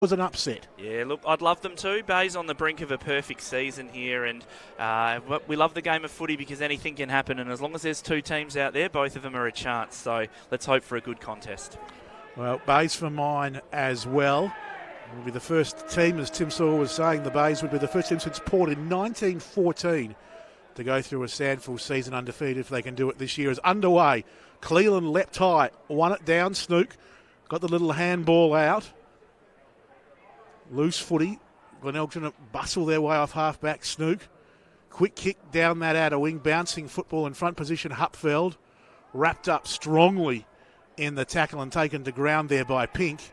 was an upset. Yeah, look, I'd love them to. Bay's on the brink of a perfect season here, and we love the game of footy because anything can happen, and as long as there's two teams out there, both of them are a chance. So let's hope for a good contest. Well, Bays for mine as well. Will be the first team, as Tim Saw was saying, the Bays would be the first team since Port in 1914 to go through a SANFL season undefeated if they can do it this year. Is underway. Cleland leapt high, won it down, Snook, got the little handball out. Loose footy. Glenelg trying to bustle their way off half-back. Snook. Quick kick down that outer wing. Bouncing football in front position. Hupfeld wrapped up strongly in the tackle and taken to ground there by Pink.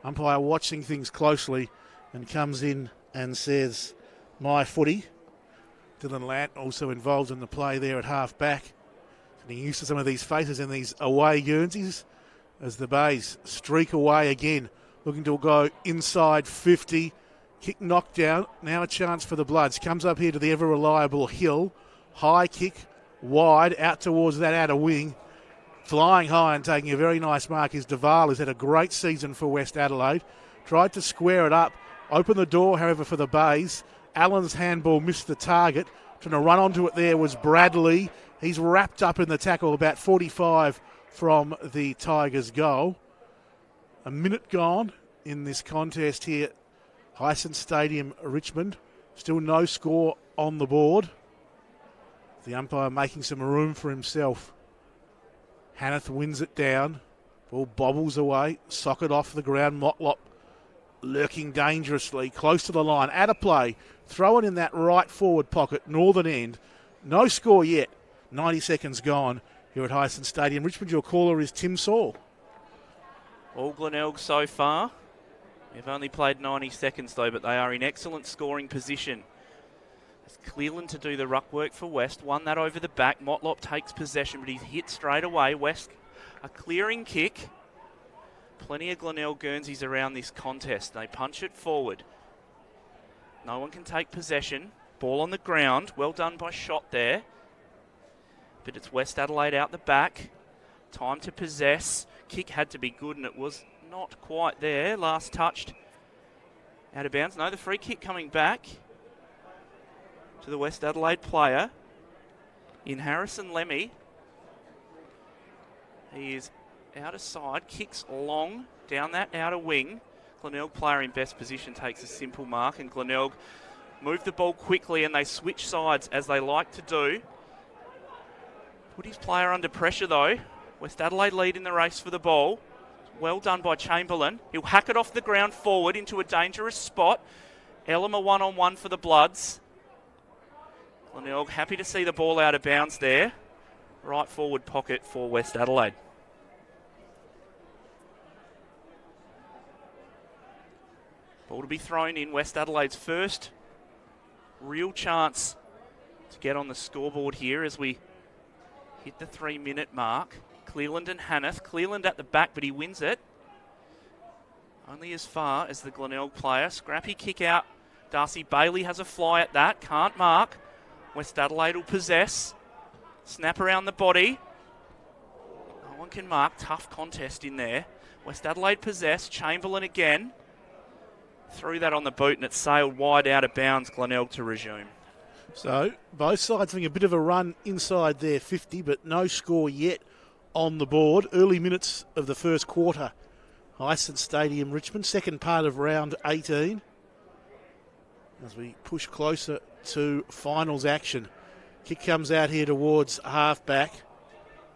Umpire watching things closely and comes in and says, my footy. Dylan Lant also involved in the play there at half-back. Getting used to some of these faces in these away Guernseys as the Bays streak away again. Looking to go inside 50. Kick knocked down. Now a chance for the Bloods. Comes up here to the ever-reliable Hill. High kick, wide, out towards that outer wing. Flying high and taking a very nice mark is Duval, who's had a great season for West Adelaide. Tried to square it up. Open the door, however, for the Bays. Allen's handball missed the target. Trying to run onto it there was Bradley. He's wrapped up in the tackle about 45 from the Tigers' goal. A minute gone in this contest here. Hyacinth Stadium, Richmond. Still no score on the board. The umpire making some room for himself. Hanneth wins it down. Ball bobbles away. Socket off the ground. Motlop lurking dangerously. Close to the line. At a play. Throw it in that right forward pocket. Northern end. No score yet. 90 seconds gone here at Hyacinth Stadium. Richmond, your caller is Tim Saul. All Glenelg so far. They've only played 90 seconds though, but they are in excellent scoring position. It's Cleland to do the ruck work for West. Won that over the back. Motlop takes possession, but he's hit straight away. West, a clearing kick. Plenty of Glenelg Guernseys around this contest. They punch it forward. No one can take possession. Ball on the ground. Well done by Shot there. But it's West Adelaide out the back. Time to possess. Kick had to be good, and it was not quite there. Last touched out of bounds. No, the free kick coming back to the West Adelaide player in Harrison Lemmy. He is out of side, kicks long down that outer wing. Glenelg player in best position takes a simple mark, and Glenelg move the ball quickly and they switch sides as they like to do. Put his player under pressure though. West Adelaide lead in the race for the ball. Well done by Chamberlain. He'll hack it off the ground forward into a dangerous spot. Elmer one-on-one for the Bloods. Glenelg happy to see the ball out of bounds there. Right forward pocket for West Adelaide. Ball to be thrown in. West Adelaide's first real chance to get on the scoreboard here as we hit the 3-minute mark. Cleland and Hanneth. Cleland at the back, but he wins it. Only as far as the Glenelg player. Scrappy kick out. Darcy Bailey has a fly at that. Can't mark. West Adelaide will possess. Snap around the body. No one can mark. Tough contest in there. West Adelaide possess. Chamberlain again. Threw that on the boot and it sailed wide out of bounds. Glenelg to resume. So both sides having a bit of a run inside their 50, but no score yet on the board. Early minutes of the first quarter. Hyacinth Stadium, Richmond. Second part of round 18. As we push closer to finals action. Kick comes out here towards half-back.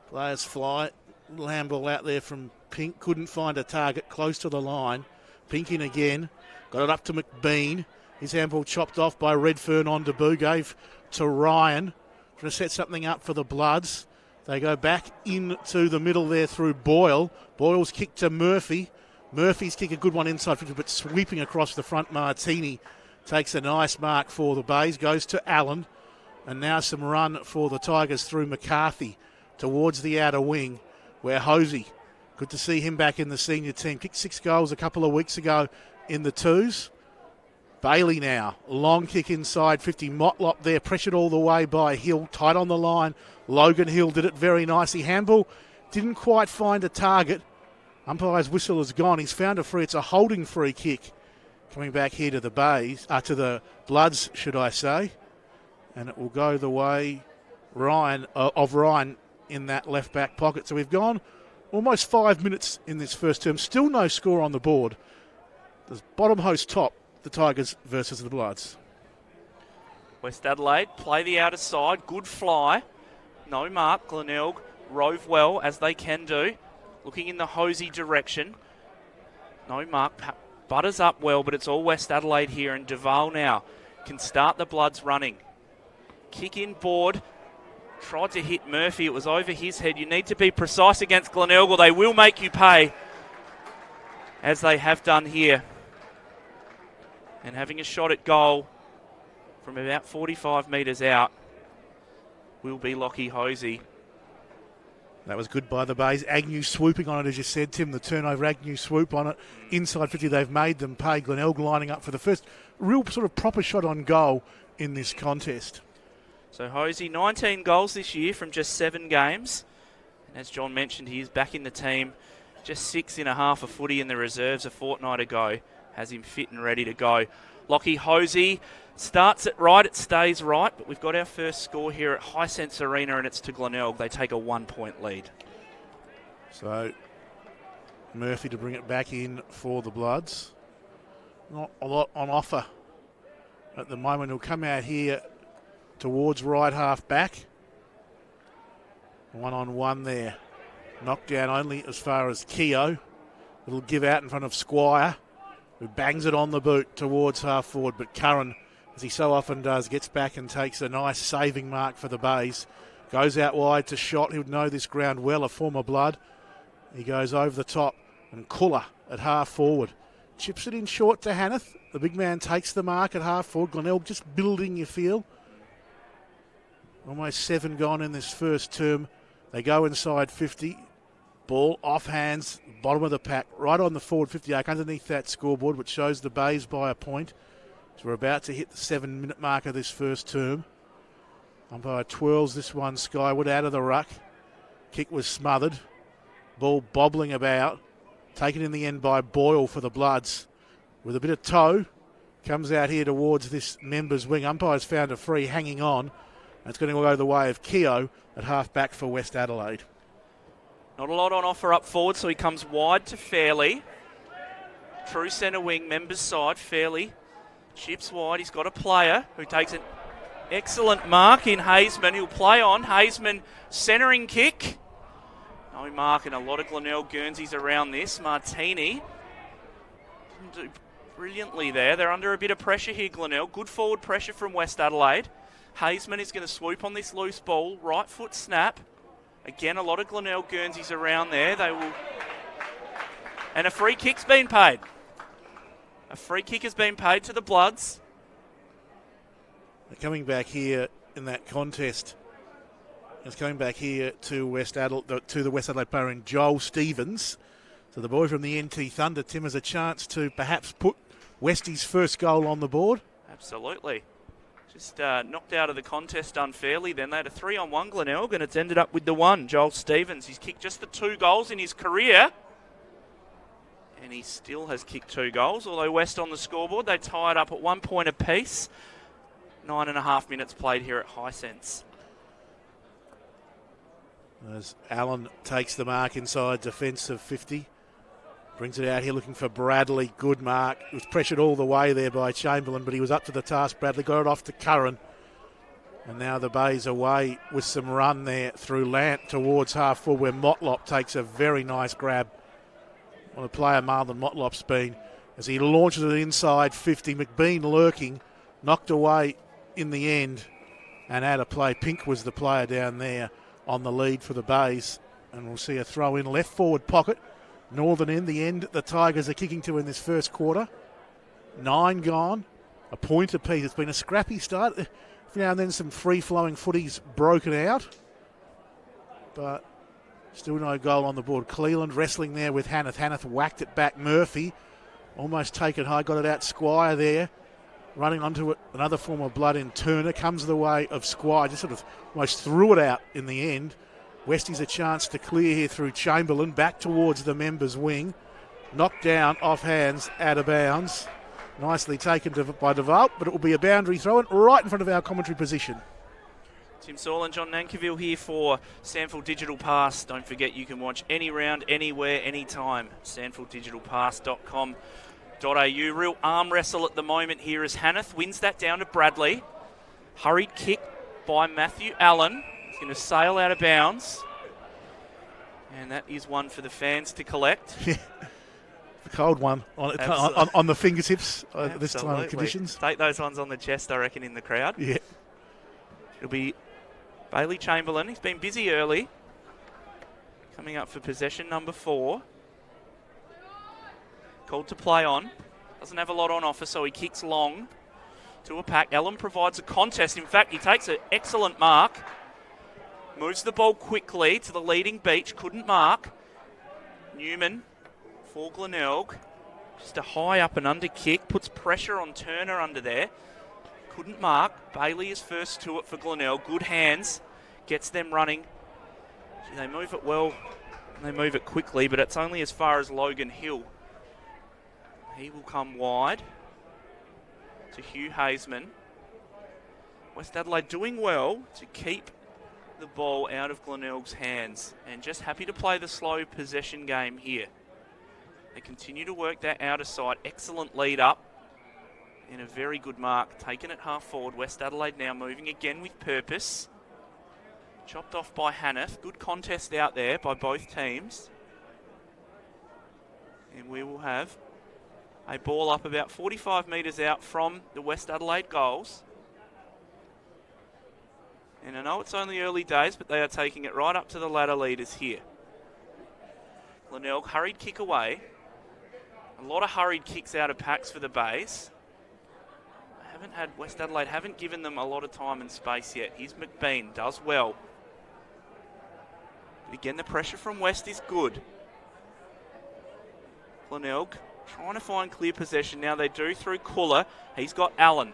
Players fly. Little handball out there from Pink. Couldn't find a target close to the line. Pink in again. Got it up to McBean. His handball chopped off by Redfern on debut. Gave to Ryan. Trying to set something up for the Bloods. They go back into the middle there through Boyle. Boyle's kick to Murphy. Murphy's kick, a good one inside 50, but sweeping across the front. Martini takes a nice mark for the Bays. Goes to Allen. And now some run for the Tigers through McCarthy towards the outer wing where Hosey, good to see him back in the senior team. Kicked 6 goals a couple of weeks ago in the twos. Bailey now, long kick inside 50. Motlop there, pressured all the way by Hill, tight on the line. Logan Hill did it very nicely. Handball didn't quite find a target. Umpire's whistle is gone. He's found a free. It's a holding free kick Coming back here to the Bays, to the Bloods, should I say. And it will go the way of Ryan in that left back pocket. So we've gone almost 5 minutes in this first term. Still no score on the board. The bottom host top, the Tigers versus the Bloods. West Adelaide play the outer side. Good fly. No mark. Glenelg rove well, as they can do. Looking in the Hosey direction. No mark. Butters up well, but it's all West Adelaide here. And Duval now can start the Bloods running. Kick in board. Tried to hit Murphy. It was over his head. You need to be precise against Glenelg, or they will make you pay, as they have done here. And having a shot at goal from about 45 metres out will be Lockie Hosey. That was good by the Bays. Agnew swooping on it, as you said, Tim. The turnover, Agnew swoop on it. Inside 50, they've made them pay. Glenelg lining up for the first real sort of proper shot on goal in this contest. So Hosey, 19 goals this year from just 7 games. And as John mentioned, he is back in the team. Just 6.5 of footy in the reserves a fortnight ago. Has him fit and ready to go. Lockie Hosey starts it right, it stays right. But we've got our first score here at Hisense Arena, and it's to Glenelg. They take a 1-point lead. So Murphy to bring it back in for the Bloods. Not a lot on offer at the moment. He'll come out here towards right half back. 1-on-1 there. Knocked down only as far as Keogh. It'll give out in front of Squire, who bangs it on the boot towards half forward. But Curran, as he so often does, gets back and takes a nice saving mark for the Bays. Goes out wide to Shot. He would know this ground well, a former Blood. He goes over the top, and Kuller at half forward. Chips it in short to Hanneth. The big man takes the mark at half forward. Glenelg just building, you feel. Almost 7 gone in this first term. They go inside 50. Ball off hands, bottom of the pack, right on the forward 50 arc, underneath that scoreboard, which shows the Bays by a point. So we're about to hit the 7-minute mark of this first term. Umpire twirls this one skyward out of the ruck. Kick was smothered. Ball bobbling about. Taken in the end by Boyle for the Bloods. With a bit of toe. Comes out here towards this member's wing. Umpire's found a free hanging on. And it's going to go the way of Keogh at half back for West Adelaide. Not a lot on offer up forward, so he comes wide to Fairley. True centre wing, members side. Fairley chips wide. He's got a player who takes an excellent mark in Hazeman. He'll play on. Hazeman centering kick. No mark, and a lot of Glenelg Guernseys around this. Martini didn't do brilliantly there. They're under a bit of pressure here, Glenelg. Good forward pressure from West Adelaide. Hazeman is going to swoop on this loose ball. Right foot snap. Again, a lot of Glenelg Guernseys around there. They will, and a free kick's been paid. A free kick has been paid to the Bloods. They're coming back here in that contest. It's coming back here to the West Adelaide player in Joel Stevens. So the boy from the NT Thunder, Tim, has a chance to perhaps put Westie's first goal on the board. Absolutely. Just knocked out of the contest unfairly. Then they had a 3-on-1 Glenelg, and it's ended up with the 1. Joel Stevens, he's kicked just the 2 goals in his career. And he still has kicked 2 goals. Although West on the scoreboard, they tie it up at 1 point apiece. 9.5 minutes played here at Hisense. As Allen takes the mark inside defence of 50. Brings it out here looking for Bradley. Good mark. It was pressured all the way there by Chamberlain, but he was up to the task. Bradley got it off to Curran. And now the Bays away with some run there through Lant towards half full, where Motlop takes a very nice grab on a player Marlon Motlop's been. As he launches it inside 50, McBean lurking, knocked away in the end and out of play. Pink was the player down there on the lead for the Bays. And we'll see a throw in left forward pocket. Northern end, the end the Tigers are kicking to in this first quarter. 9 gone, a point apiece. It's been a scrappy start. Now and then some free-flowing footies broken out. But still no goal on the board. Cleland wrestling there with Hanneth. Hanneth whacked it back. Murphy almost taken high, got it out. Squire there, running onto it. Another form of Blood in Turner. Comes the way of Squire. Just sort of almost threw it out in the end. Westie's a chance to clear here through Chamberlain, back towards the members' wing. Knocked down, off hands, out of bounds. Nicely taken by DeVault, but it will be a boundary throw in right in front of our commentary position. Tim Saul and John Nankiville here for SANFL Digital Pass. Don't forget you can watch any round, anywhere, anytime. SANFLDigitalPass.com.au. Real arm wrestle at the moment here as Hanneth wins that down to Bradley. Hurried kick by Matthew Allen. He's going to sail out of bounds. And that is one for the fans to collect. The cold one on the fingertips this time of conditions. Take those ones on the chest, I reckon, in the crowd. Yeah. It'll be Bailey Chamberlain. He's been busy early. Coming up for possession number 4. Called to play on. Doesn't have a lot on offer, so he kicks long to a pack. Ellen provides a contest. In fact, he takes an excellent mark. Moves the ball quickly to the leading beach. Couldn't mark. Newman for Glenelg. Just a high up and under kick. Puts pressure on Turner under there. Couldn't mark. Bailey is first to it for Glenelg. Good hands. Gets them running. They move it well and they move it quickly, but it's only as far as Logan Hill. He will come wide to Hugh Hazeman. West Adelaide doing well to keep the ball out of Glenelg's hands and just happy to play the slow possession game here. They continue to work that outer side. Excellent lead up and a very good mark taken at half forward. West Adelaide now moving again with purpose. Chopped off by Hanneth. Good contest out there by both teams. And we will have a ball up about 45 metres out from the West Adelaide goals. And I know it's only early days, but they are taking it right up to the ladder leaders here. Glenelg, hurried kick away. A lot of hurried kicks out of packs for the Bays. West Adelaide haven't given them a lot of time and space yet. Here's McBean, does well. But again, the pressure from West is good. Glenelg trying to find clear possession. Now they do through Kuller. He's got Allen.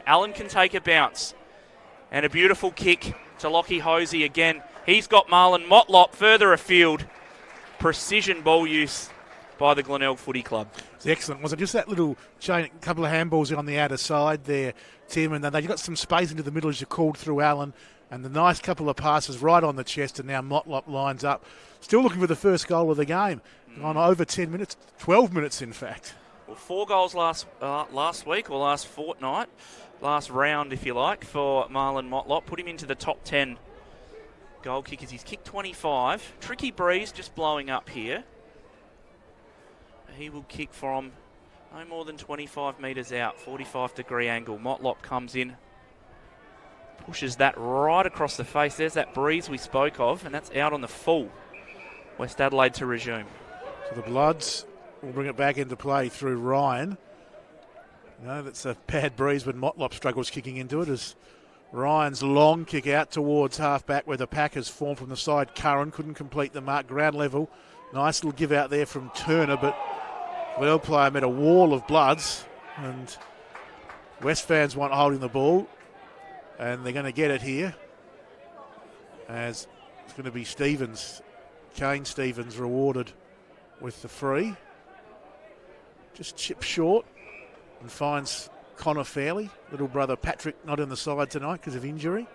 Allen can take a bounce. And a beautiful kick to Lockie Hosey again. He's got Marlon Motlop further afield. Precision ball use by the Glenelg Footy Club. It's excellent, wasn't it? Just that little chain, a couple of handballs on the outer side there, Tim, and they got some space into the middle as you called through Allen, and the nice couple of passes right on the chest, and now Motlop lines up. Still looking for the first goal of the game. On over 10 minutes, 12 minutes in fact. Well, 4 goals last week, or last fortnight, last round if you like, for Marlon Motlop. Put him into the top 10 goal kickers. He's kicked 25. Tricky breeze just blowing up here. He will kick from no more than 25 metres out, 45-degree angle. Motlop comes in, pushes that right across the face. There's that breeze we spoke of, and that's out on the full. West Adelaide to resume. So the Bloods will bring it back into play through Ryan. That's a bad breeze when Motlop struggles kicking into it as Ryan's long kick out towards half-back where the pack has formed from the side. Curran couldn't complete the mark. Ground level. Nice little give out there from Turner, but well player met a wall of Bloods, and West fans want holding the ball, and they're going to get it here as it's going to be Stevens, Kane Stevens rewarded with the free. Just chips short and finds Connor Fairley. Little brother Patrick not in the side tonight because of injury.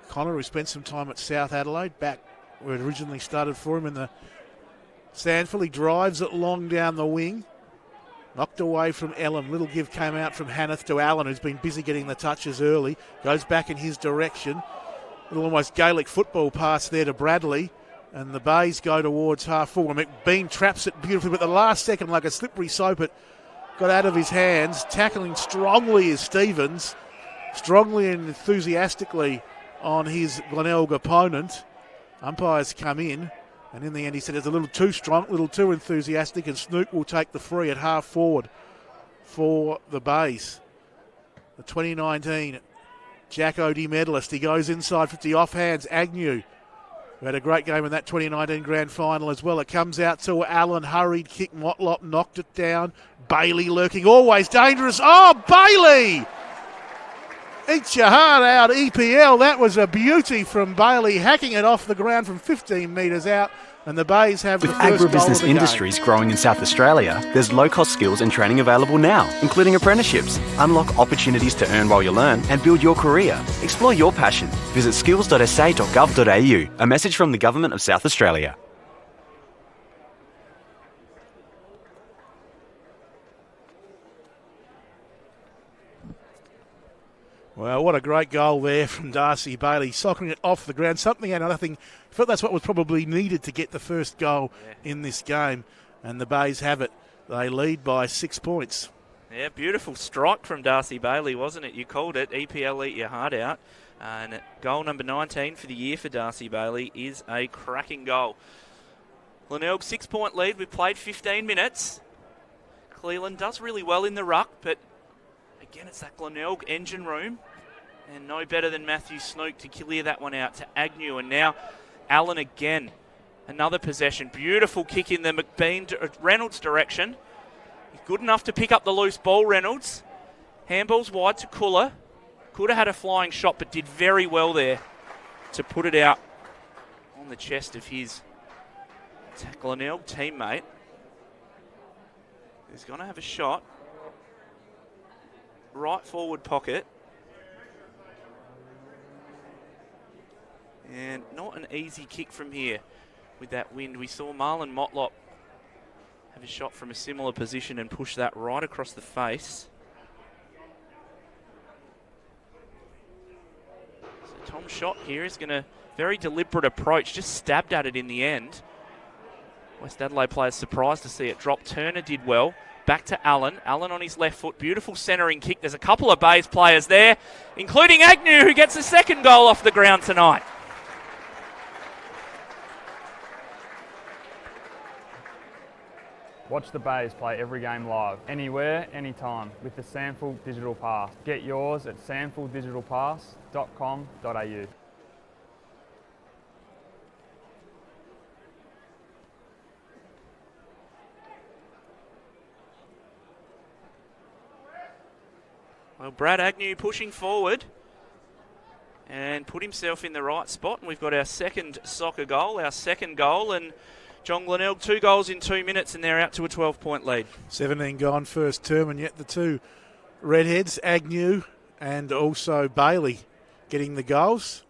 Connor, who spent some time at South Adelaide, back where it originally started for him in the SANFL. He drives it long down the wing. Knocked away from Ellen. Little give came out from Hanneth to Allen, who's been busy getting the touches early. Goes back in his direction. Little almost Gaelic football pass there to Bradley. And the Bays go towards half forward. McBean traps it beautifully, but the last second, like a slippery soap, it got out of his hands. Tackling strongly is Stevens. Strongly and enthusiastically on his Glenelg opponent. Umpires come in. And in the end, he said it's a little too strong, a little too enthusiastic, and Snook will take the free at half forward for the Bays. The 2019 Jack Odie medalist. He goes inside 50 off hands. Agnew, who had a great game in that 2019 grand final as well. It comes out to Allen. Hurried kick. Motlop knocked it down. Bailey lurking. Always dangerous. Oh, Bailey! Eat your heart out, EPL. That was a beauty from Bailey, hacking it off the ground from 15 metres out. And the Bays have With the first goal of agribusiness the industries growing in South Australia, there's low-cost skills and training available now, including apprenticeships. Unlock opportunities to earn while you learn and build your career. Explore your passion. Visit skills.sa.gov.au. A message from the Government of South Australia. Well, what a great goal there from Darcy Bailey, socking it off the ground. Something and nothing. I felt that's what was probably needed to get the first goal in this game. And the Bays have it. They lead by 6 points. Yeah, beautiful strike from Darcy Bailey, wasn't it? You called it. EPL eat your heart out. And goal number 19 for the year for Darcy Bailey is a cracking goal. Glenelg 6-point lead. We've played 15 minutes. Cleland does really well in the ruck, but again, it's that Glenelg engine room. And no better than Matthew Snook to clear that one out to Agnew. And now Allen again. Another possession. Beautiful kick in the Reynolds direction. He's good enough to pick up the loose ball, Reynolds. Handball's wide to Kuller. Could have had a flying shot, but did very well there to put it out on the chest of his Glenelg teammate. He's going to have a shot. Right forward pocket. And not an easy kick from here with that wind. We saw Marlon Motlop have a shot from a similar position and push that right across the face. So Tom's shot here is going to, very deliberate approach, just stabbed at it in the end. West Adelaide players surprised to see it drop. Turner did well. Back to Allen. Allen on his left foot. Beautiful centering kick. There's a couple of Bays players there, including Agnew, who gets the second goal off the ground tonight. Watch the Bays play every game live, anywhere, anytime, with the SANFL Digital Pass. Get yours at sanfldigitalpass.com.au. Well, Brad Agnew pushing forward and put himself in the right spot. And we've got our second soccer goal, our second goal. And John Glenelg, 2 goals in 2 minutes, and they're out to a 12-point lead. 17 gone first term, and yet the two redheads, Agnew and also Bailey, getting the goals.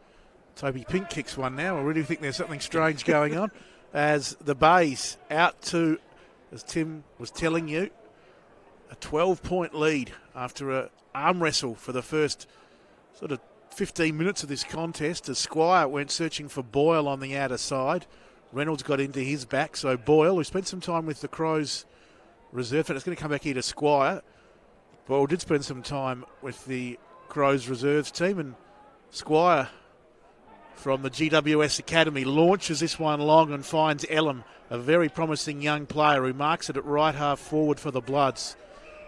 Toby Pink kicks one now. I really think there's something strange going on. As the Bays out to, as Tim was telling you, a 12-point lead after a arm wrestle for the first sort of 15 minutes of this contest as Squire went searching for Boyle on the outer side. Reynolds got into his back, so Boyle, who spent some time with the Crows reserve, and it's going to come back here to Squire. Boyle did spend some time with the Crows reserves team, and Squire from the GWS Academy launches this one long and finds Elam, a very promising young player who marks it at right half forward for the Bloods.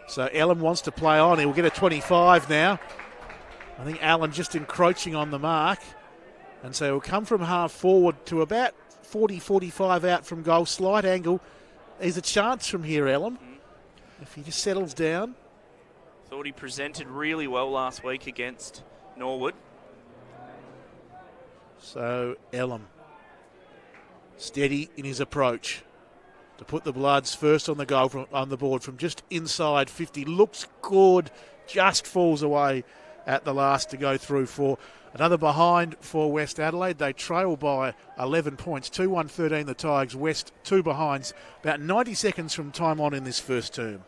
So Allen wants to play on. He'll get a 25 now. I think Allen just encroaching on the mark. And so he'll come from half forward to about 40, 45 out from goal. Slight angle. There's a chance from here, Allen. If he just settles down. Thought he presented really well last week against Norwood. So Allen, steady in his approach to put the Bloods first on the goal on the board from just inside 50. Looks good, just falls away at the last to go through for another behind for West Adelaide. They trail by 11 points, 2-1-13 the Tigers. West 2 behinds, about 90 seconds from time on in this first term.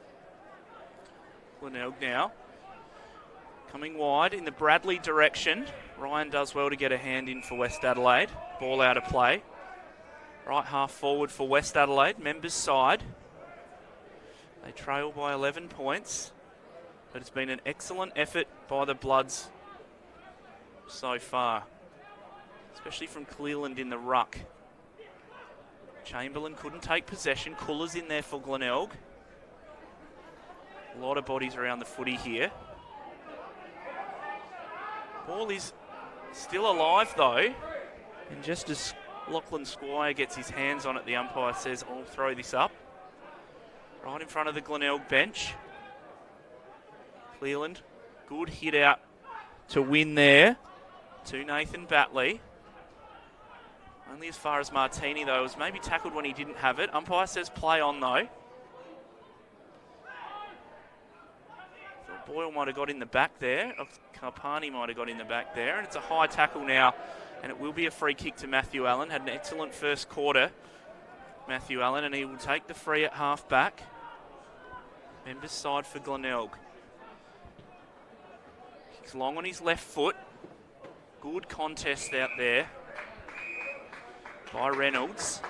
Glenelg now coming wide in the Bradley direction. Ryan does well to get a hand in for West Adelaide. Ball out of play. Right half forward for West Adelaide, members side. They trail by 11 points, but it's been an excellent effort by the Bloods so far, especially from Cleland in the ruck. Chamberlain couldn't take possession. Kuller's in there for Glenelg. A lot of bodies around the footy here. Ball is still alive though, and just as Lachlan Squire gets his hands on it, the umpire says, I'll throw this up. Right in front of the Glenelg bench. Cleland, good hit out to win there to Nathan Batley. Only as far as Martini, though. It was maybe tackled when he didn't have it. Umpire says play on, though. Thought Boyle might have got in the back there. Carpani might have got in the back there. And it's a high tackle now. And it will be a free kick to Matthew Allen. Had an excellent first quarter, Matthew Allen. And he will take the free at half back. Members side for Glenelg. Kicks long on his left foot. Good contest out there by Reynolds.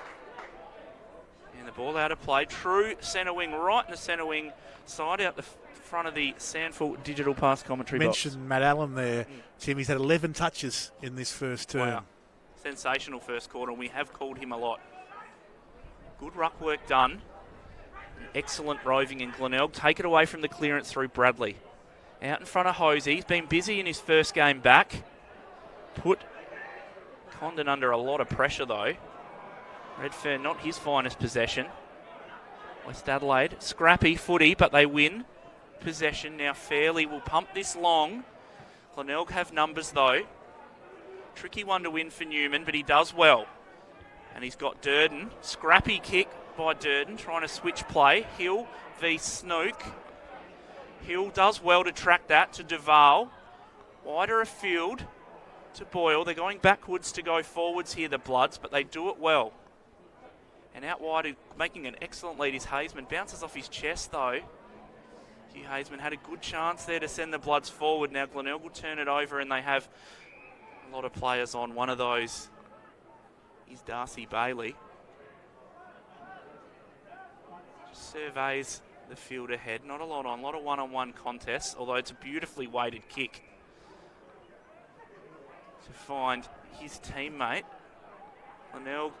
And the ball out of play. True centre wing, right in the centre wing side, out the front of the SANFL digital pass commentary box. Mentioned Matt Allen there. Tim, he's had 11 touches in this first term. Wow. Sensational first quarter, and we have called him a lot. Good ruck work done. Excellent roving in Glenelg. Take it away from the clearance through Bradley. Out in front of Hosey. He's been busy in his first game back. Put Condon under a lot of pressure, though. Redfern, not his finest possession. West Adelaide, scrappy footy, but they win possession. Now Fairley will pump this long. Glenelg have numbers, though. Tricky one to win for Newman, but he does well. And he's got Durden. Scrappy kick by Durden, trying to switch play. Hill v Snook. Hill does well to track that to Duval. Wider afield to Boyle. They're going backwards to go forwards here, the Bloods, but they do it well. And out wide, making an excellent lead, is Hazeman. Bounces off his chest, though. Hugh Hazeman had a good chance there to send the Bloods forward. Now Glenelg will turn it over, and they have a lot of players on. One of those is Darcy Bailey. Just surveys the field ahead. Not a lot on. A lot of one-on-one contests, although it's a beautifully weighted kick to find his teammate. Glenelg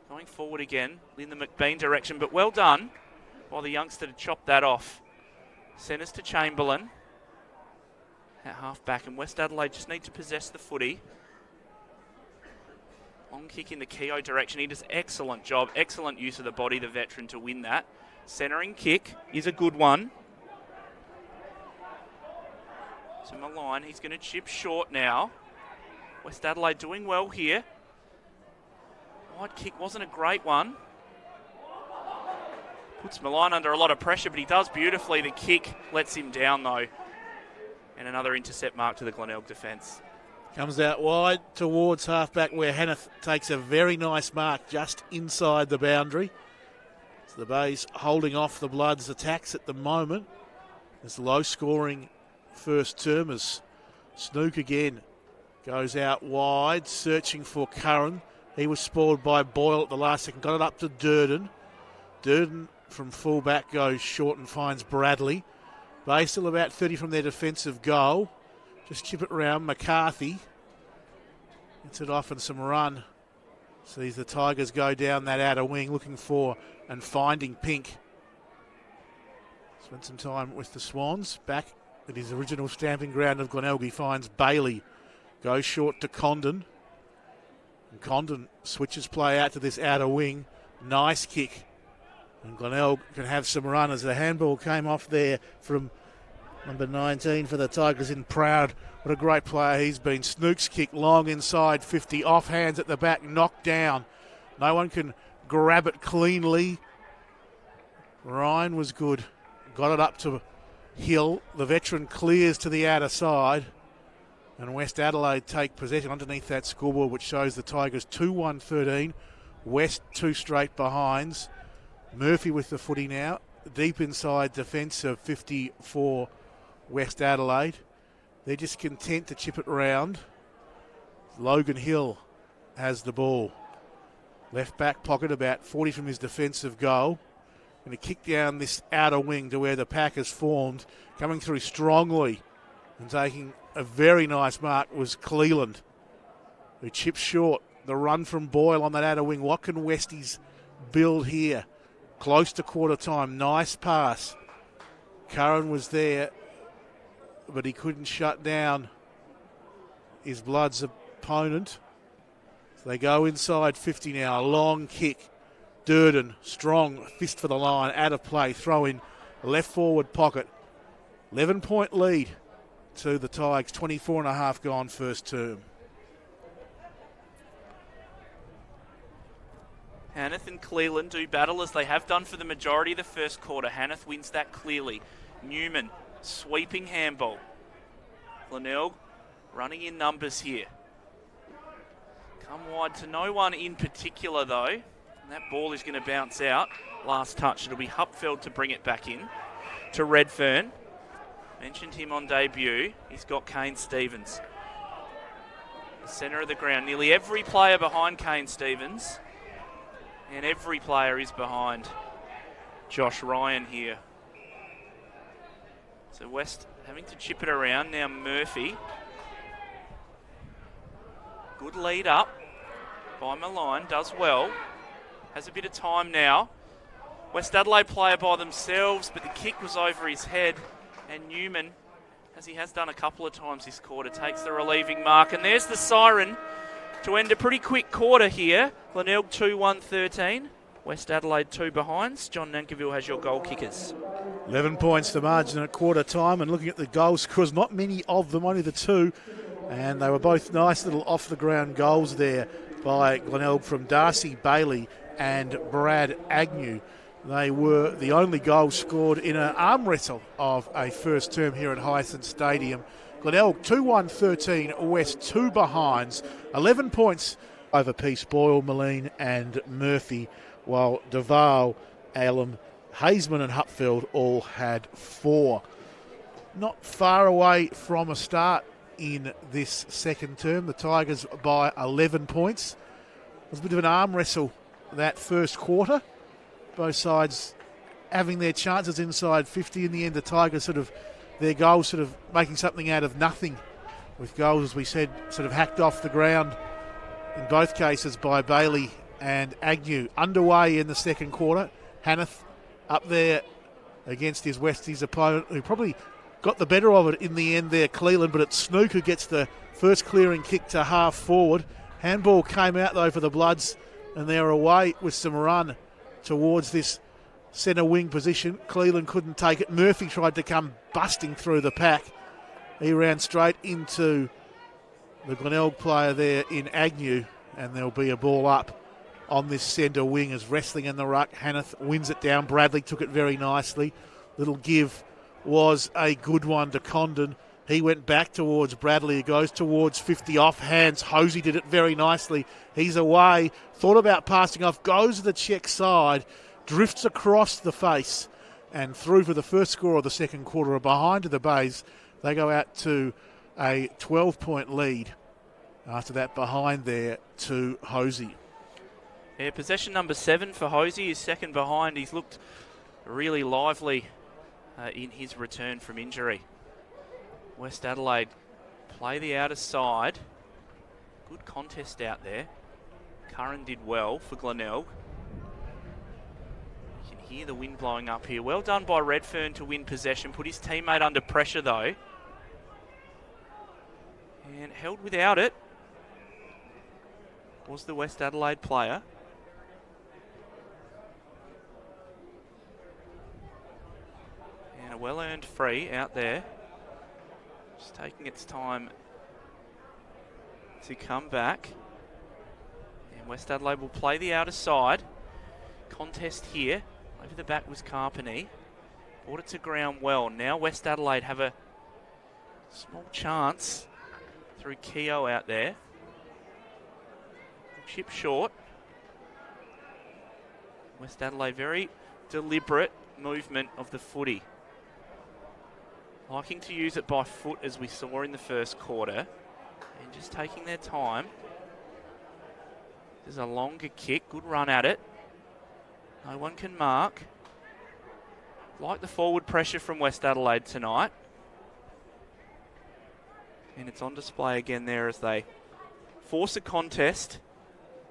going forward again in the McBean direction, but well done by the youngster to chop that off. Centres to Chamberlain at half back, and West Adelaide just need to possess the footy. Long kick in the Keogh direction. He does excellent job, excellent use of the body, the veteran, to win that. Centering kick is a good one. To Malign, he's going to chip short now. West Adelaide doing well here. Wide kick wasn't a great one. Puts Malign under a lot of pressure, but he does beautifully. The kick lets him down, though. And another intercept mark to the Glenelg defence. Comes out wide towards halfback, where Hannah takes a very nice mark just inside the boundary. So the Bays holding off the Bloods' attacks at the moment. It's low-scoring first term as Snook again goes out wide, searching for Curran. He was spoiled by Boyle at the last second. Got it up to Durden. Durden from full-back goes short and finds Bradley. Bays still about 30 from their defensive goal. Just chip it around. McCarthy gets it off and some run. Sees the Tigers go down that outer wing looking for and finding Pink. Spent some time with the Swans. Back at his original stamping ground of Glenelg, he finds Bailey. Goes short to Condon. And Condon switches play out to this outer wing. Nice kick. And Glenelg can have some run as the handball came off there from number 19 for the Tigers in Proud. What a great player he's been. Snook's kick long inside 50. Off hands at the back, knocked down. No one can grab it cleanly. Ryan was good. Got it up to Hill. The veteran clears to the outer side. And West Adelaide take possession underneath that scoreboard, which shows the Tigers 2-1-13. West 2 straight behinds. Murphy with the footy now. Deep inside defence of 54 West Adelaide. They're just content to chip it round. Logan Hill has the ball. Left back pocket about 40 from his defensive goal. Going to kick down this outer wing to where the pack has formed. Coming through strongly and taking a very nice mark was Cleland, who chips short. The run from Boyle on that outer wing. What can Westies build here? Close to quarter time. Nice pass. Curran was there, but he couldn't shut down his Bloods opponent. So they go inside 50 now. A long kick. Durden, strong, fist for the line, out of play, throw in, left forward pocket. 11-point lead to the Tigers, 24.5 gone first term. Hanneth and Cleland do battle as they have done for the majority of the first quarter. Hanneth wins that clearly. Newman, sweeping handball. Glenelg running in numbers here. Come wide to no one in particular though. And that ball is going to bounce out. Last touch, it'll be Hupfeld to bring it back in to Redfern. Mentioned him on debut. He's got Kane Stevens. The centre of the ground. Nearly every player behind Kane Stevens. And every player is behind Josh Ryan here. So West having to chip it around. Now Murphy. Good lead up by Malign. Does well. Has a bit of time now. West Adelaide player by themselves, but the kick was over his head. And Newman, as he has done a couple of times this quarter, takes the relieving mark. And there's the siren to end a pretty quick quarter here. Glenelg 2-1-13. West Adelaide 2 behinds. John Nankiville has your goal kickers. 11 points to margin at quarter time, and looking at the goal scorers, not many of them, only the two. And they were both nice little off-the-ground goals there by Glenelg from Darcy Bailey and Brad Agnew. They were the only goals scored in an arm wrestle of a first term here at Hyacinth Stadium. Glenelg 2-1-13, West 2 behinds, 11 points over Peace Boyle, Moline and Murphy, while Duval, Alum, Hazeman and Hupfeld all had 4. Not far away from a start in this second term. The Tigers by 11 points. It was a bit of an arm wrestle that first quarter. Both sides having their chances inside 50. In the end, the Tigers their goals sort of making something out of nothing, with goals, as we said, sort of hacked off the ground in both cases by Bailey and Agnew. Underway in the second quarter. Hanneth up there against his Westies opponent, who probably got the better of it in the end there, Cleland, but it's Snook who gets the first clearing kick to half forward. Handball came out though for the Bloods, and they're away with some run towards this centre wing position. Cleland couldn't take it. Murphy tried to come busting through the pack. He ran straight into the Glenelg player there in Agnew, and there'll be a ball up on this centre wing as wrestling in the ruck. Hanneth wins it down. Bradley took it very nicely. Little give was a good one to Condon. He went back towards Bradley. He goes towards 50 off hands. Hosey did it very nicely. He's away. Thought about passing off. Goes to the check side. Drifts across the face and through for the first score of the second quarter. Behind the Bays, they go out to a 12-point lead. After that, behind there to Hosey. Yeah, possession number 7 for Hosey. His second behind. He's looked really lively in his return from injury. West Adelaide play the outer side. Good contest out there. Curran did well for Glenelg. You can hear the wind blowing up here. Well done by Redfern to win possession. Put his teammate under pressure though. And held without it was the West Adelaide player. And a well-earned free out there. Just taking its time to come back. And West Adelaide will play the outer side. Contest here. Over the back was Carpeney. Brought it to ground well. Now West Adelaide have a small chance through Keogh out there. Chip short. West Adelaide very deliberate movement of the footy. Liking to use it by foot as we saw in the first quarter. And just taking their time. There's a longer kick. Good run at it. No one can mark. Like the forward pressure from West Adelaide tonight. And it's on display again there as they force a contest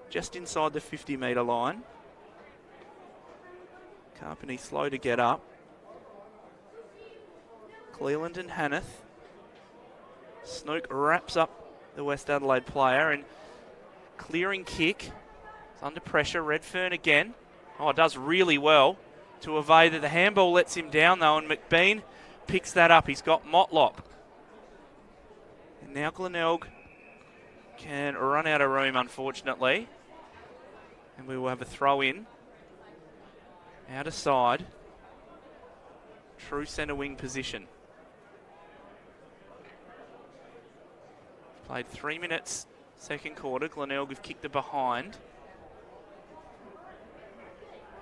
just inside the 50-metre line. Carpeney slow to get up. Cleland and Hanneth. Snook wraps up the West Adelaide player and clearing kick. It's under pressure. Redfern again. Oh, does really well to evade it. The handball lets him down though, and McBean picks that up. He's got Motlop. And now Glenelg can run out of room, unfortunately. And we will have a throw in. Out of side. True centre wing position. Played 3 minutes, second quarter. Glenelg have kicked it behind.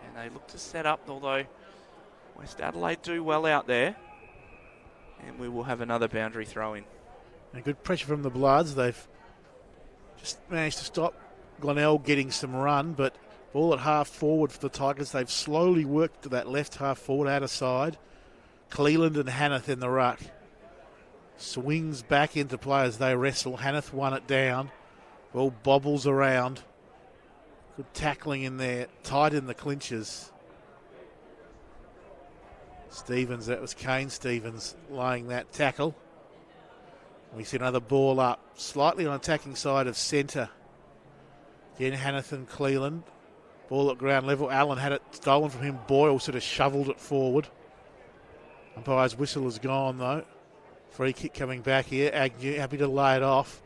And they look to set up, although West Adelaide do well out there. And we will have another boundary throw in. And good pressure from the Bloods. They've just managed to stop Glenelg getting some run, but ball at half forward for the Tigers. They've slowly worked to that left half forward, out of side. Cleland and Hanneth in the ruck. Swings back into play as they wrestle. Hanneth won it down. Ball bobbles around. Good tackling in there. Tight in the clinches. Stevens, that was Kane Stevens laying that tackle. We see another ball up. Slightly on attacking side of centre. Again, Hanneth and Cleland. Ball at ground level. Allen had it stolen from him. Boyle sort of shoveled it forward. Umpire's whistle is gone though. Free kick coming back here. Agnew happy to lay it off.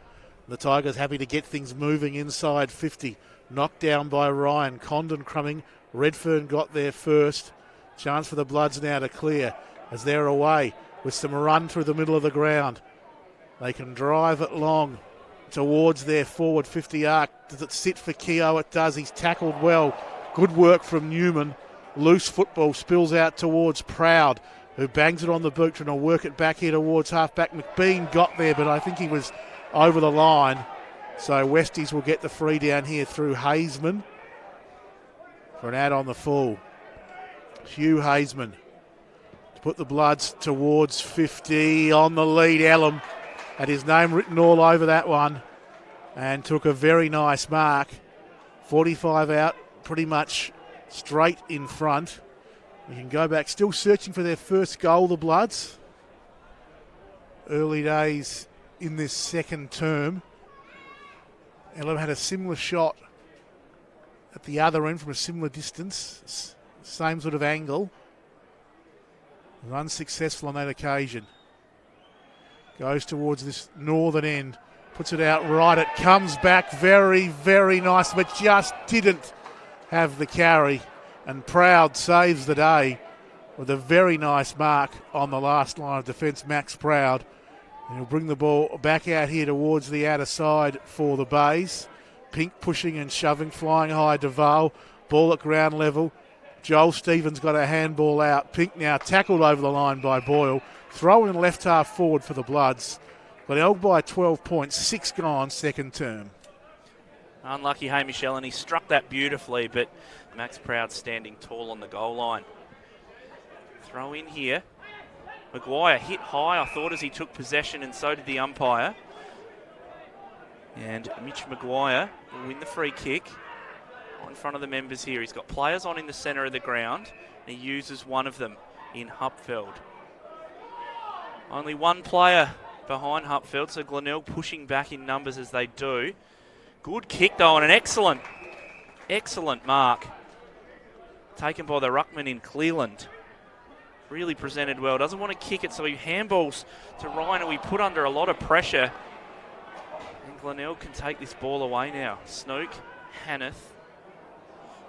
The Tigers happy to get things moving inside 50. Knocked down by Ryan. Condon crumbing. Redfern got there first. Chance for the Bloods now to clear as they're away with some run through the middle of the ground. They can drive it long towards their forward 50 arc. Does it sit for Keogh? It does. He's tackled well. Good work from Newman. Loose football spills out towards Proud, who bangs it on the boot, trying to work it back here towards halfback. McBean got there, but I think he was over the line. So Westies will get the free down here through Hazeman for an out on the full. Hugh Hazeman to put the Bloods towards 50 on the lead. Ellum had his name written all over that one and took a very nice mark. 45 out, pretty much straight in front. We can go back, still searching for their first goal, the Bloods. Early days in this second term. Ellum had a similar shot at the other end from a similar distance. Same sort of angle. Was unsuccessful on that occasion. Goes towards this northern end. Puts it out right. It comes back very, very nice, but just didn't have the carry. And Proud saves the day with a very nice mark on the last line of defence, Max Proud. And he'll bring the ball back out here towards the outer side for the Bays. Pink pushing and shoving, flying high to Vale. Ball at ground level. Joel Stevens got a handball out. Pink now tackled over the line by Boyle. Throw in left half forward for the Bloods. Glenelg by 12 points, 6 gone, second term. Unlucky Hamish Allen. He struck that beautifully, but Max Proud standing tall on the goal line. Throw in here. Maguire hit high, I thought, as he took possession, and so did the umpire. And Mitch Maguire will win the free kick in front of the members here. He's got players on in the centre of the ground, and he uses one of them in Hupfeld. Only one player behind Hupfeld, so Glenelg pushing back in numbers as they do. Good kick though, and an excellent mark taken by the ruckman in Cleland. Really presented well. Doesn't want to kick it, so he handballs to Ryan, who he put under a lot of pressure. And Glenelg can take this ball away now. Snook, Hanneth,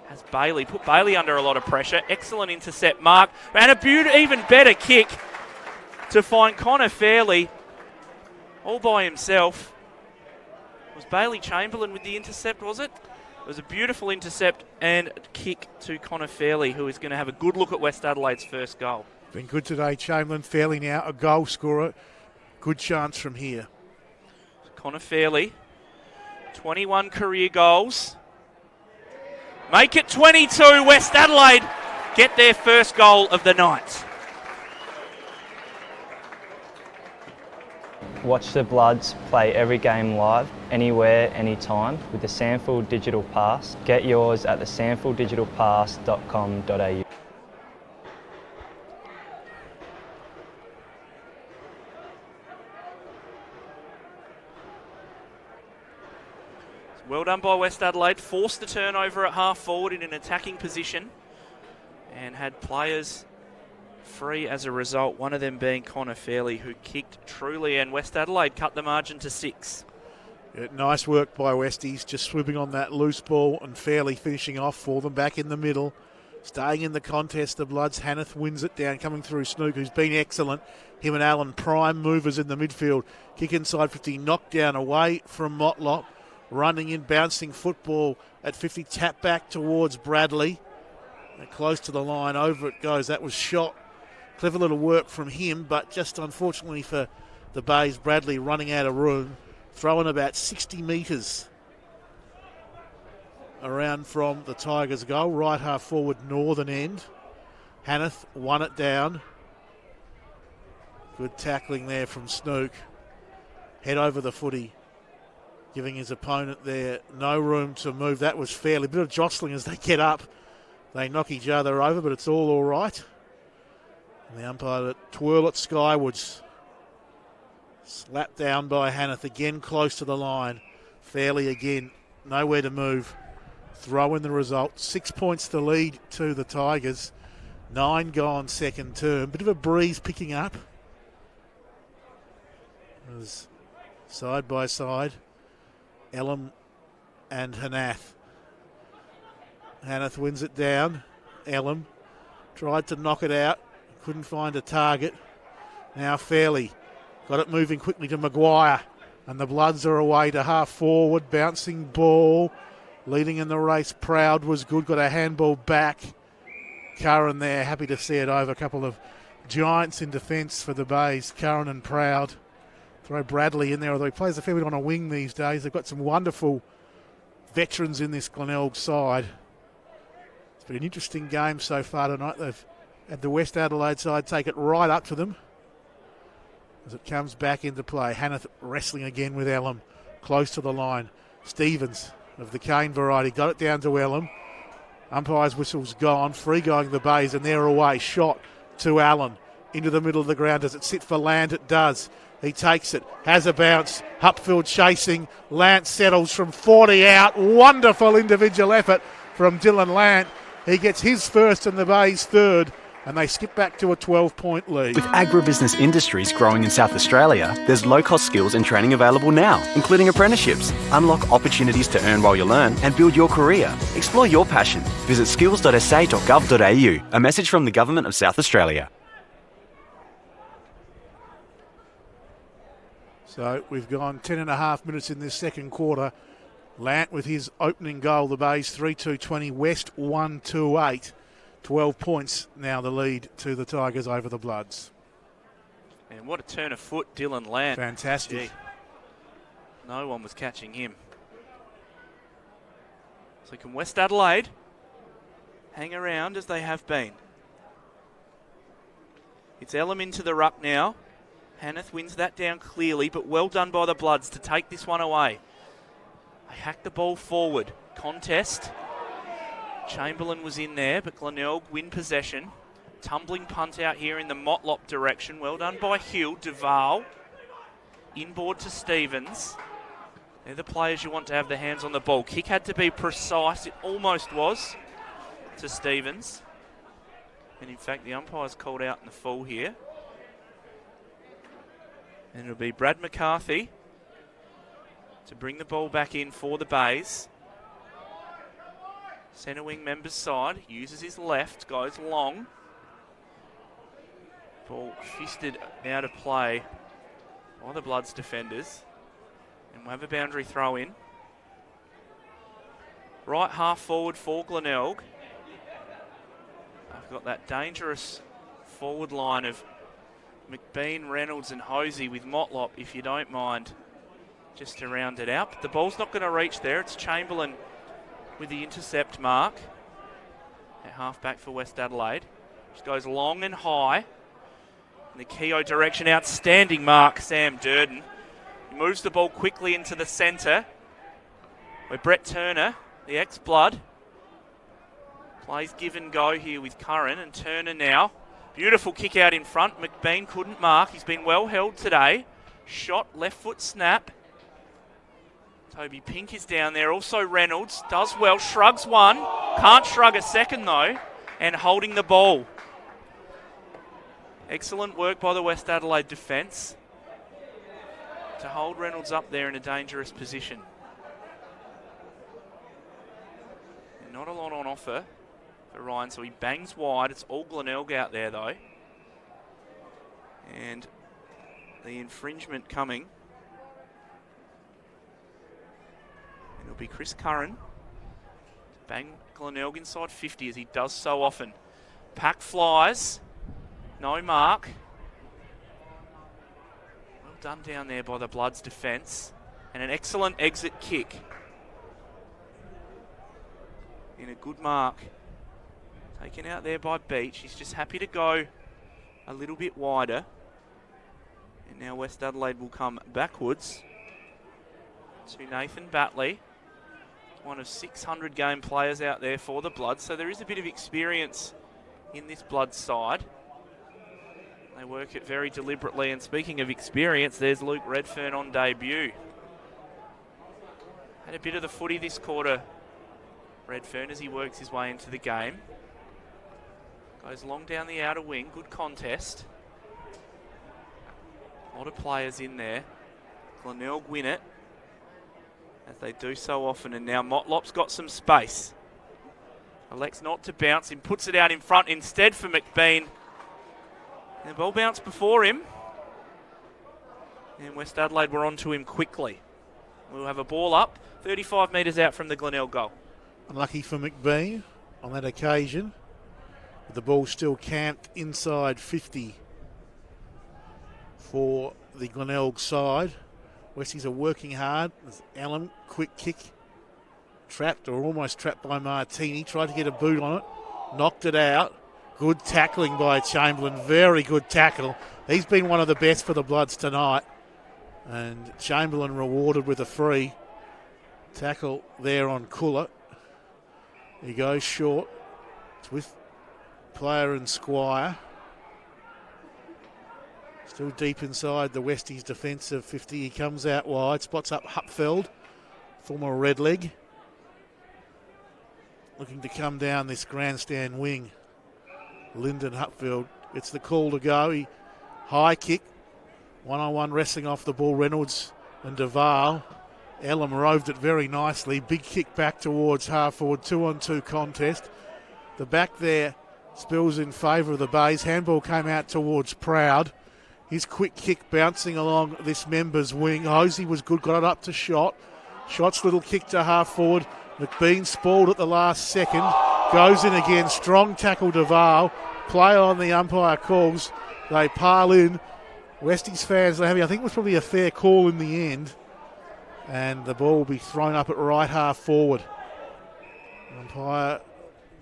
has Bailey. Put Bailey under a lot of pressure. Excellent intercept, Mark. And a even better kick to find Connor Fairley all by himself. Was Bailey Chamberlain with the intercept, was it? It was a beautiful intercept and kick to Connor Fairley, who is going to have a good look at West Adelaide's first goal. Been good today, Chamberlain. Fairley now a goal scorer. Good chance from here. Connor Fairley, 21 career goals. Make it 22. West Adelaide get their first goal of the night. Watch the Bloods play every game live, anywhere, anytime with the SANFL Digital Pass. Get yours at the sanfldigitalpass.com.au. Well done by West Adelaide. Forced the turnover at half forward in an attacking position and had players free as a result, one of them being Connor Fairley, who kicked truly, and West Adelaide cut the margin to 6. Yeah, nice work by Westies, just swooping on that loose ball and fairly finishing off for them back in the middle. Staying in the contest, the Bloods. Hanneth wins it down, coming through Snook, who's been excellent. Him and Allen, prime movers in the midfield. Kick inside 50, knocked down away from Motlop. Running in, bouncing football at 50, tap back towards Bradley. And close to the line, over it goes. That was shot. Clever little work from him, but just unfortunately for the Bays, Bradley running out of room. Throwing about 60 metres around from the Tigers' goal. Right half forward, northern end. Hanneth won it down. Good tackling there from Snook. Head over the footy, giving his opponent there no room to move. That was fairly. A bit of jostling as they get up. They knock each other over, but it's all right. And the umpire twirl it skywards. Slapped down by Hanneth, again close to the line. Fairly again, nowhere to move. Throw in the result. 6 points to lead to the Tigers. 9 gone second term. Bit of a breeze picking up. As side by side, Elam and Hanath. Hanneth wins it down. Elam tried to knock it out. Couldn't find a target. Now Fairley got it moving quickly to Maguire. And the Bloods are away to half forward. Bouncing ball. Leading in the race. Proud was good. Got a handball back. Curran there. Happy to see it over. A couple of giants in defence for the Bays. Curran and Proud. Throw Bradley in there, although he plays a fair bit on a wing these days. They've got some wonderful veterans in this Glenelg side. It's been an interesting game so far tonight. They've had the West Adelaide side take it right up to them as it comes back into play. Hanneth wrestling again with Elam, close to the line. Stevens of the Kane variety got it down to Elam. Umpire's whistle's gone. Free going the Bays, and they're away. Shot to Allen into the middle of the ground. Does it sit for Land? It does. He takes it, has a bounce. Hupfield chasing. Lant settles from 40 out. Wonderful individual effort from Dylan Lant. He gets his first and the Bays third, and they skip back to a 12-point lead. With agribusiness industries growing in South Australia, there's low-cost skills and training available now, including apprenticeships. Unlock opportunities to earn while you learn and build your career. Explore your passion. Visit skills.sa.gov.au. A message from the Government of South Australia. So we've gone 10 and a half minutes in this second quarter. Lant with his opening goal, the Bays 3-2-20, West 1-2-8. 12 points now the lead to the Tigers over the Bloods. And what a turn of foot, Dylan Lant. Fantastic. Gee. No one was catching him. So can West Adelaide hang around as they have been? It's Elam into the ruck now. Hanneth wins that down clearly, but well done by the Bloods to take this one away. They hack the ball forward. Contest. Chamberlain was in there, but Glenelg win possession. Tumbling punt out here in the Motlop direction. Well done by Hill. Duval. Inboard to Stevens. They're the players you want to have their hands on the ball. Kick had to be precise. It almost was to Stevens. And in fact, the umpire's called out in the full here. And it'll be Brad McCarthy to bring the ball back in for the Bays. Centre wing member's side, uses his left, goes long. Ball fisted out of play by the Bloods defenders. And we'll have a boundary throw in. Right half forward for Glenelg. I've got that dangerous forward line of McBean, Reynolds and Hosey with Motlop, if you don't mind, just to round it out. But the ball's not going to reach there. It's Chamberlain with the intercept mark. At half-back for West Adelaide. Just goes long and high. In the Keogh direction, outstanding mark, Sam Durden. He moves the ball quickly into the centre, where Brett Turner, the ex-Blood, plays give and go here with Curran, and Turner now. Beautiful kick out in front. McBean couldn't mark. He's been well held today. Shot, left foot snap. Toby Pink is down there. Also Reynolds does well. Shrugs one. Can't shrug a second though. And holding the ball. Excellent work by the West Adelaide defence to hold Reynolds up there in a dangerous position. And not a lot on offer for Ryan, so he bangs wide. It's all Glenelg out there, though. And the infringement coming. And it'll be Chris Curran. Bang Glenelg inside 50 as he does so often. Pack flies. No mark. Well done down there by the Bloods defence. And an excellent exit kick. In a good mark. Taken out there by Beach. He's just happy to go a little bit wider. And now West Adelaide will come backwards to Nathan Batley. One of 600 game players out there for the Bloods. So there is a bit of experience in this Bloods side. They work it very deliberately. And speaking of experience, there's Luke Redfern on debut. Had a bit of the footy this quarter, Redfern, as he works his way into the game. Goes long down the outer wing. Good contest. A lot of players in there. Glenelg win it, as they do so often. And now Motlop's got some space. Elects not to bounce him. Puts it out in front instead for McBean. And the ball bounced before him. And West Adelaide were onto him quickly. We'll have a ball up 35 metres out from the Glenelg goal. Unlucky for McBean on that occasion. The ball still camped inside 50 for the Glenelg side. Westies are working hard. There's Allen, quick kick. Trapped or almost trapped by Martini. Tried to get a boot on it. Knocked it out. Good tackling by Chamberlain. Very good tackle. He's been one of the best for the Bloods tonight. And Chamberlain rewarded with a free. Tackle there on Cooler. He goes short. It's with Player and Squire. Still deep inside the Westies' defensive 50. He comes out wide. Spots up Hupfeld, former Red Leg. Looking to come down this grandstand wing. Lyndon Hupfeld gets the call to go. He high kick. One-on-one wrestling off the ball. Reynolds and Duval. Elam roved it very nicely. Big kick back towards half forward. 2-on-2 contest. The back there spills in favour of the Bays. Handball came out towards Proud. His quick kick bouncing along this member's wing. Hosey was good, got it up to Shot. Shot's little kick to half forward. McBean spoiled at the last second. Goes in again. Strong tackle Duval. Play on the umpire calls. They pile in. Westies fans are happy. I think it was probably a fair call in the end. And the ball will be thrown up at right half forward. Umpire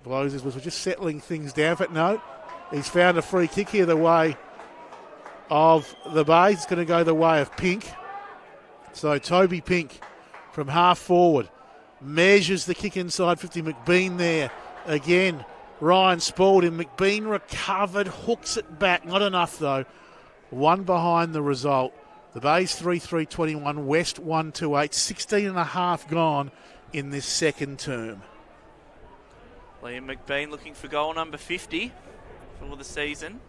blows his whistle, just settling things down. But no, he's found a free kick here the way of the Bays. It's going to go the way of Pink. So Toby Pink from half forward measures the kick inside 50. McBean there again. Ryan spoiled him. McBean recovered, hooks it back. Not enough though. One behind the result. The Bays 3-3-21, West 1-2-8. 16 and a half gone in this second term. Liam McBean looking for goal number 50 for the season.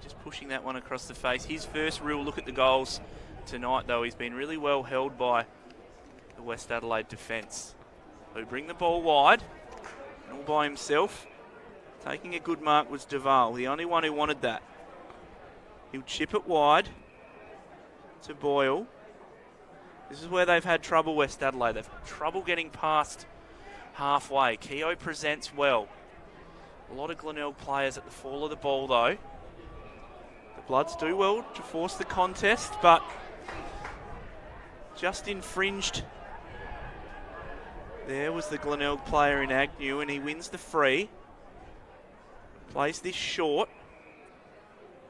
Just pushing that one across the face. His first real look at the goals tonight, though. He's been really well held by the West Adelaide defence, who bring the ball wide, all by himself. Taking a good mark was Duval, the only one who wanted that. He'll chip it wide to Boyle. This is where they've had trouble, West Adelaide. They've had trouble getting past halfway. Keogh presents well. A lot of Glenelg players at the fall of the ball, though. The Bloods do well to force the contest, but just infringed. There was the Glenelg player in Agnew, and he wins the free. Plays this short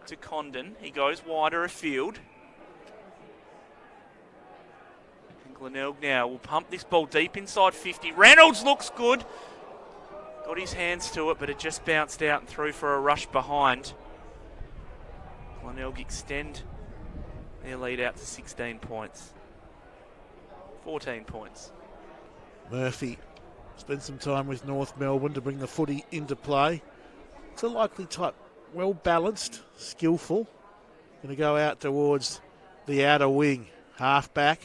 to Condon. He goes wider afield. And Glenelg now will pump this ball deep inside 50. Reynolds looks good. Got his hands to it, but it just bounced out and through for a rush behind. Glenelg extend their lead out to 16 points. 14 points. Murphy spent some time with North Melbourne to bring the footy into play. It's a likely type, well balanced, skillful. Going to go out towards the outer wing. Half-back.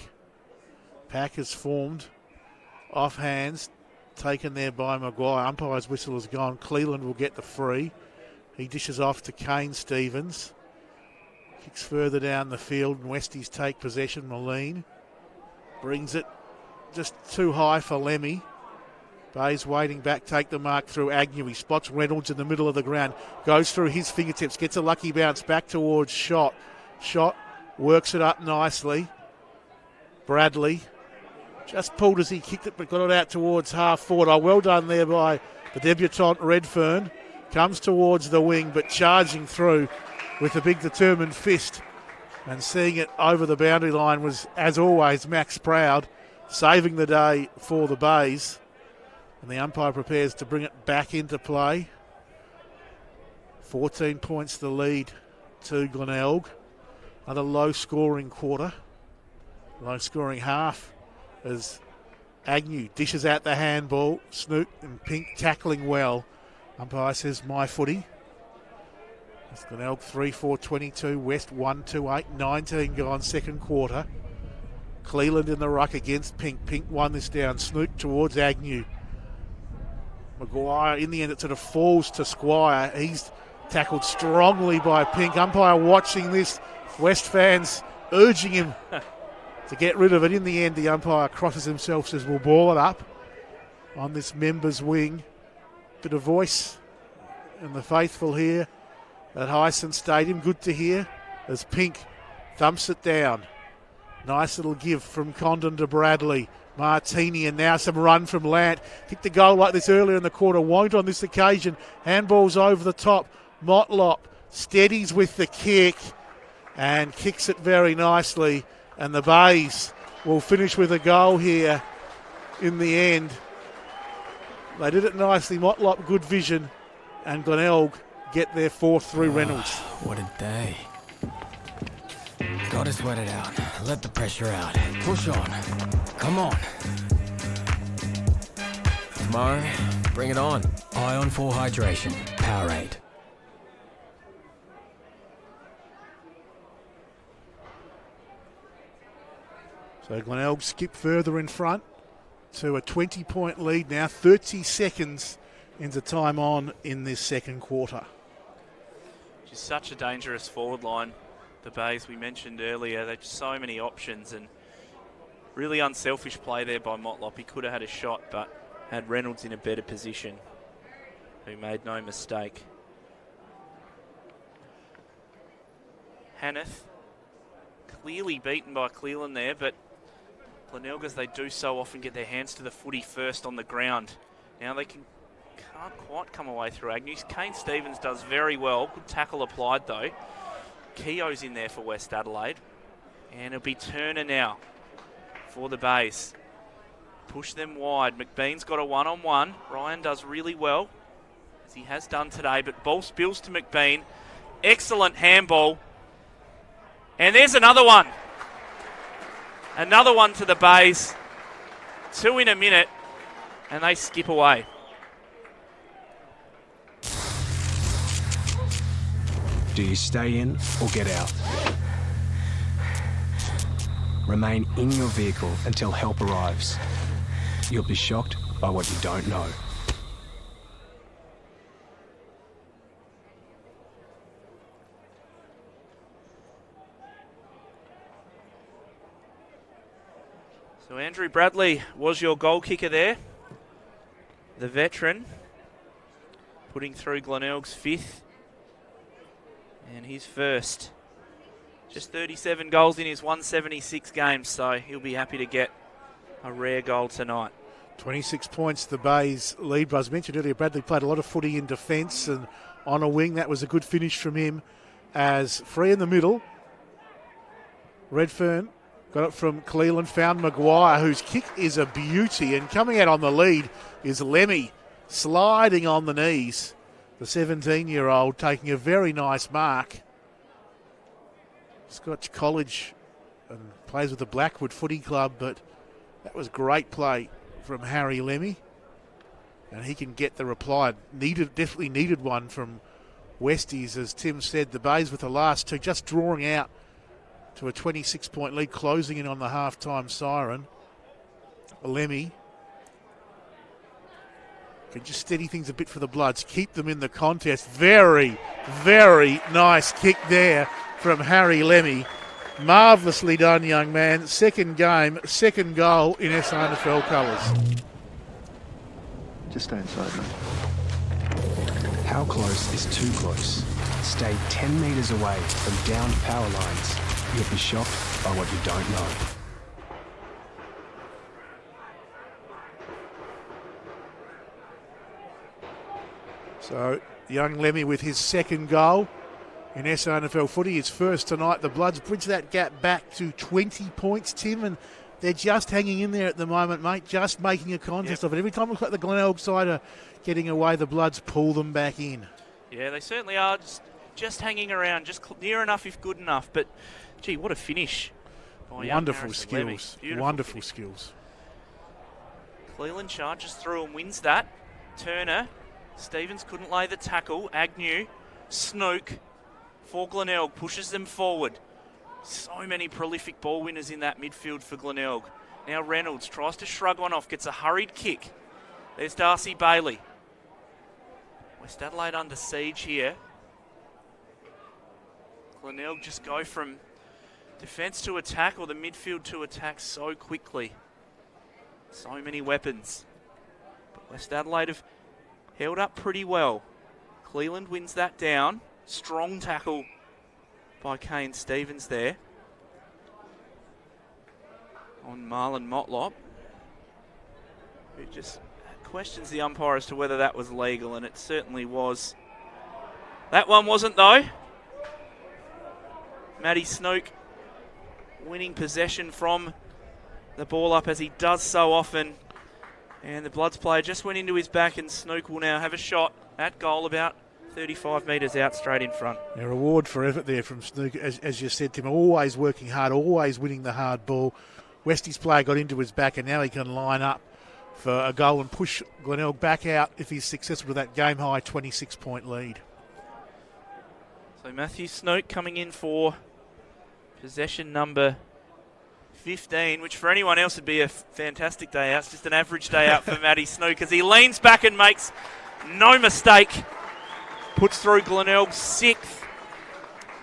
Pack is formed. Off hands. Taken there by Maguire. Umpire's whistle has gone. Cleland will get the free. He dishes off to Kane Stevens. Kicks further down the field, and Westies take possession. Moline brings it just too high for Lemmy. Bayes waiting back, take the mark through Agnew. He spots Reynolds in the middle of the ground. Goes through his fingertips, gets a lucky bounce back towards Shot. Shot works it up nicely. Bradley just pulled as he kicked it, but got it out towards half forward. Oh, well done there by the debutant Redfern. Comes towards the wing, but charging through with a big determined fist. And seeing it over the boundary line was, as always, Max Proud, saving the day for the Bays. And the umpire prepares to bring it back into play. 14 points the lead to Glenelg. Another low-scoring quarter. Low-scoring half as Agnew dishes out the handball. Snook and Pink tackling well. Umpire says my footy. It's Glenelg 3-4-22. West 1-2-8. 19 gone second quarter. Cleland in the ruck against Pink. Pink won this down. Snook towards Agnew. Maguire, in the end, it sort of falls to Squire. He's tackled strongly by Pink. Umpire watching this. West fans urging him to get rid of it. In the end, the umpire crosses himself, says we'll ball it up on this members' wing. Bit of voice in the faithful here at Hyson Stadium. Good to hear as Pink thumps it down. Nice little give from Condon to Bradley. Martini, and now some run from Lant. Kicked the goal like this earlier in the quarter. Won't on this occasion. Handball's over the top. Motlop steadies with the kick and kicks it very nicely. And the Bays will finish with a goal here in the end. They did it nicely. Motlop, good vision. And Glenelg get their fourth through Reynolds. What a day. Gotta sweat it out. Let the pressure out. Push on. Come on. Tomorrow, bring it on. Ion 4 Hydration. Powerade. So Glenelg skip further in front to a 20-point lead now. 30 seconds into time on in this second quarter. Just such a dangerous forward line. The Bays we mentioned earlier, they've so many options and really unselfish play there by Motlop. He could have had a shot but had Reynolds in a better position, who made no mistake. Hanneth clearly beaten by Cleland there, but Glenelg, as they do so often, get their hands to the footy first on the ground. Now they can't quite come away through Agnew. Kane Stevens does very well. Good tackle applied though. Keogh's in there for West Adelaide. And it'll be Turner now for the Bays. Push them wide. McBean's got a one-on-one. Ryan does really well, as he has done today, but ball spills to McBean. Excellent handball. And there's another one. Another one to the Bays. 2 in a minute, and they skip away. Do you stay in or get out? Remain in your vehicle until help arrives. You'll be shocked by what you don't know. So Andrew Bradley was your goal kicker there. The veteran, putting through Glenelg's fifth and his first. Just 37 goals in his 176 games, so he'll be happy to get a rare goal tonight. 26 points the Bays lead. But as mentioned earlier, Bradley played a lot of footy in defence and on a wing. That was a good finish from him. As free in the middle, Redfern got it from Cleland, found Maguire, whose kick is a beauty. And coming out on the lead is Lemmy, sliding on the knees. The 17-year-old taking a very nice mark. Scotch College and plays with the Blackwood Footy Club, but that was great play from Harry Lemmy. And he can get the reply. Definitely needed one from Westies, as Tim said. The Bays with the last two just drawing out to a 26-point lead, closing in on the half-time siren. Lemmy can just steady things a bit for the Bloods, keep them in the contest. Very, very nice kick there from Harry Lemmy. Marvellously done, young man. Second game, second goal in SANFL colours. Just stay inside, mate. How close is too close? Stay 10 metres away from downed power lines. You'll be shocked by what you don't know. So, young Lemmy with his second goal in SANFL footy, his first tonight. The Bloods bridge that gap back to 20 points, Tim, and they're just hanging in there at the moment, mate, just making a contest of it. Every time we look like the Glenelg side are getting away, the Bloods pull them back in. Yeah, they certainly are just hanging around, just near enough if good enough. But, gee, what a finish. Wonderful skills. Wonderful skills. Cleland charges through and wins that. Turner. Stevens couldn't lay the tackle. Agnew, Snook for Glenelg, pushes them forward. So many prolific ball winners in that midfield for Glenelg. Now Reynolds tries to shrug one off, gets a hurried kick. There's Darcy Bailey. West Adelaide under siege here. Glenelg just go from defence to attack or the midfield to attack so quickly. So many weapons. But West Adelaide have held up pretty well. Cleland wins that down. Strong tackle by Kane Stevens there on Marlon Motlop, who just questions the umpire as to whether that was legal, and it certainly was. That one wasn't, though. Matty Snook winning possession from the ball up, as he does so often. And the Bloods player just went into his back, and Snook will now have a shot at goal about 35 metres out, straight in front. A reward for effort there from Snook, as you said, Tim. Always working hard, always winning the hard ball. Westie's player got into his back, and now he can line up for a goal and push Glenelg back out if he's successful with that game-high 26-point lead. So Matthew Snook coming in for possession number 15, which for anyone else would be a fantastic day out. It's just an average day out for Matty Snook as he leans back and makes no mistake. Puts through Glenelg's sixth.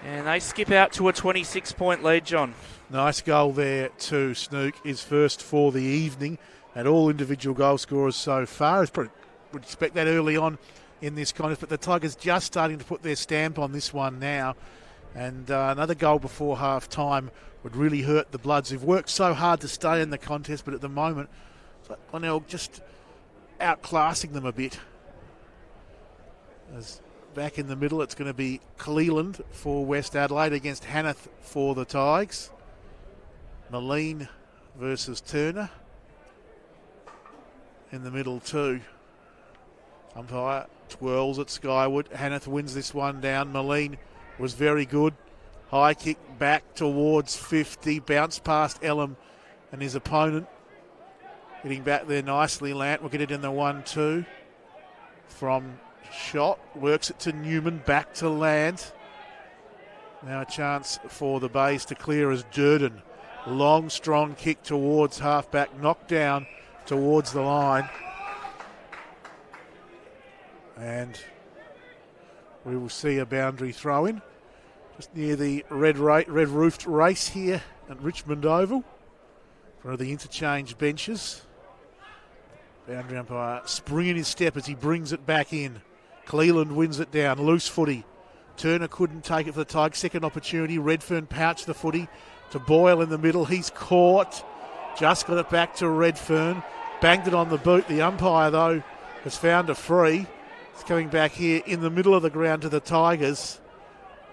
And they skip out to a 26-point lead, John. Nice goal there too. Snook is first for the evening at all individual goal scorers so far. Would expect that early on in this contest, but the Tigers just starting to put their stamp on this one now. And another goal before half-time would really hurt the Bloods, who've worked so hard to stay in the contest, but at the moment, Glenelg just outclassing them a bit. As back in the middle, it's going to be Cleland for West Adelaide against Hanneth for the Tigers. Moline versus Turner. In the middle too. Umpire twirls at Skyward. Hanneth wins this one down. Moline was very good. High kick back towards 50. Bounce past Elam and his opponent. Getting back there nicely. Lant will get it in the 1-2. From shot. Works it to Newman. Back to Lant. Now a chance for the Bays to clear as Durden. Long, strong kick towards halfback. Knocked down towards the line. And we will see a boundary throw in. Just near the red-roofed race here at Richmond Oval. One of the interchange benches. Boundary umpire springing his step as he brings it back in. Cleland wins it down. Loose footy. Turner couldn't take it for the Tigers. Second opportunity. Redfern pouched the footy to Boyle in the middle. He's caught. Just got it back to Redfern. Banged it on the boot. The umpire, though, has found a free. It's coming back here in the middle of the ground to the Tigers.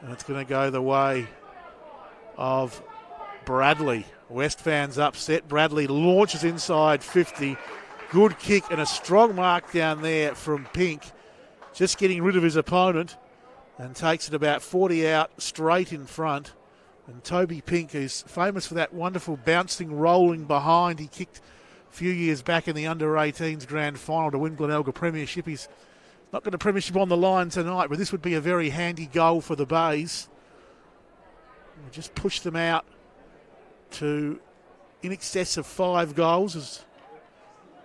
And it's going to go the way of Bradley. West fans upset. Bradley launches inside 50. Good kick and a strong mark down there from Pink. Just getting rid of his opponent and takes it about 40 out straight in front. And Toby Pink, who's famous for that wonderful bouncing, rolling behind. He kicked a few years back in the under-18s grand final to win Glenelg a premiership. He's not got a premiership on the line tonight, but this would be a very handy goal for the Bays. We just pushed them out to in excess of 5 goals.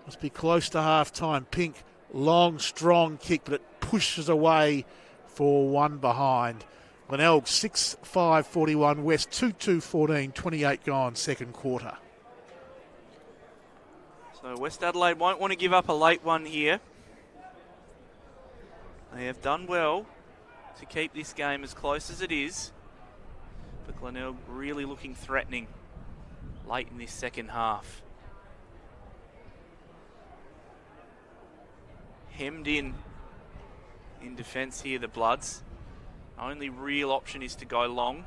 Must be close to half-time. Pink, long, strong kick, but it pushes away for one behind. Glenelg 6-5-41, West 2-2-14, 28 gone, second quarter. So West Adelaide won't want to give up a late one here. They have done well to keep this game as close as it is. But Glenelg really looking threatening late in this second half. Hemmed in defence here, the Bloods. Only real option is to go long,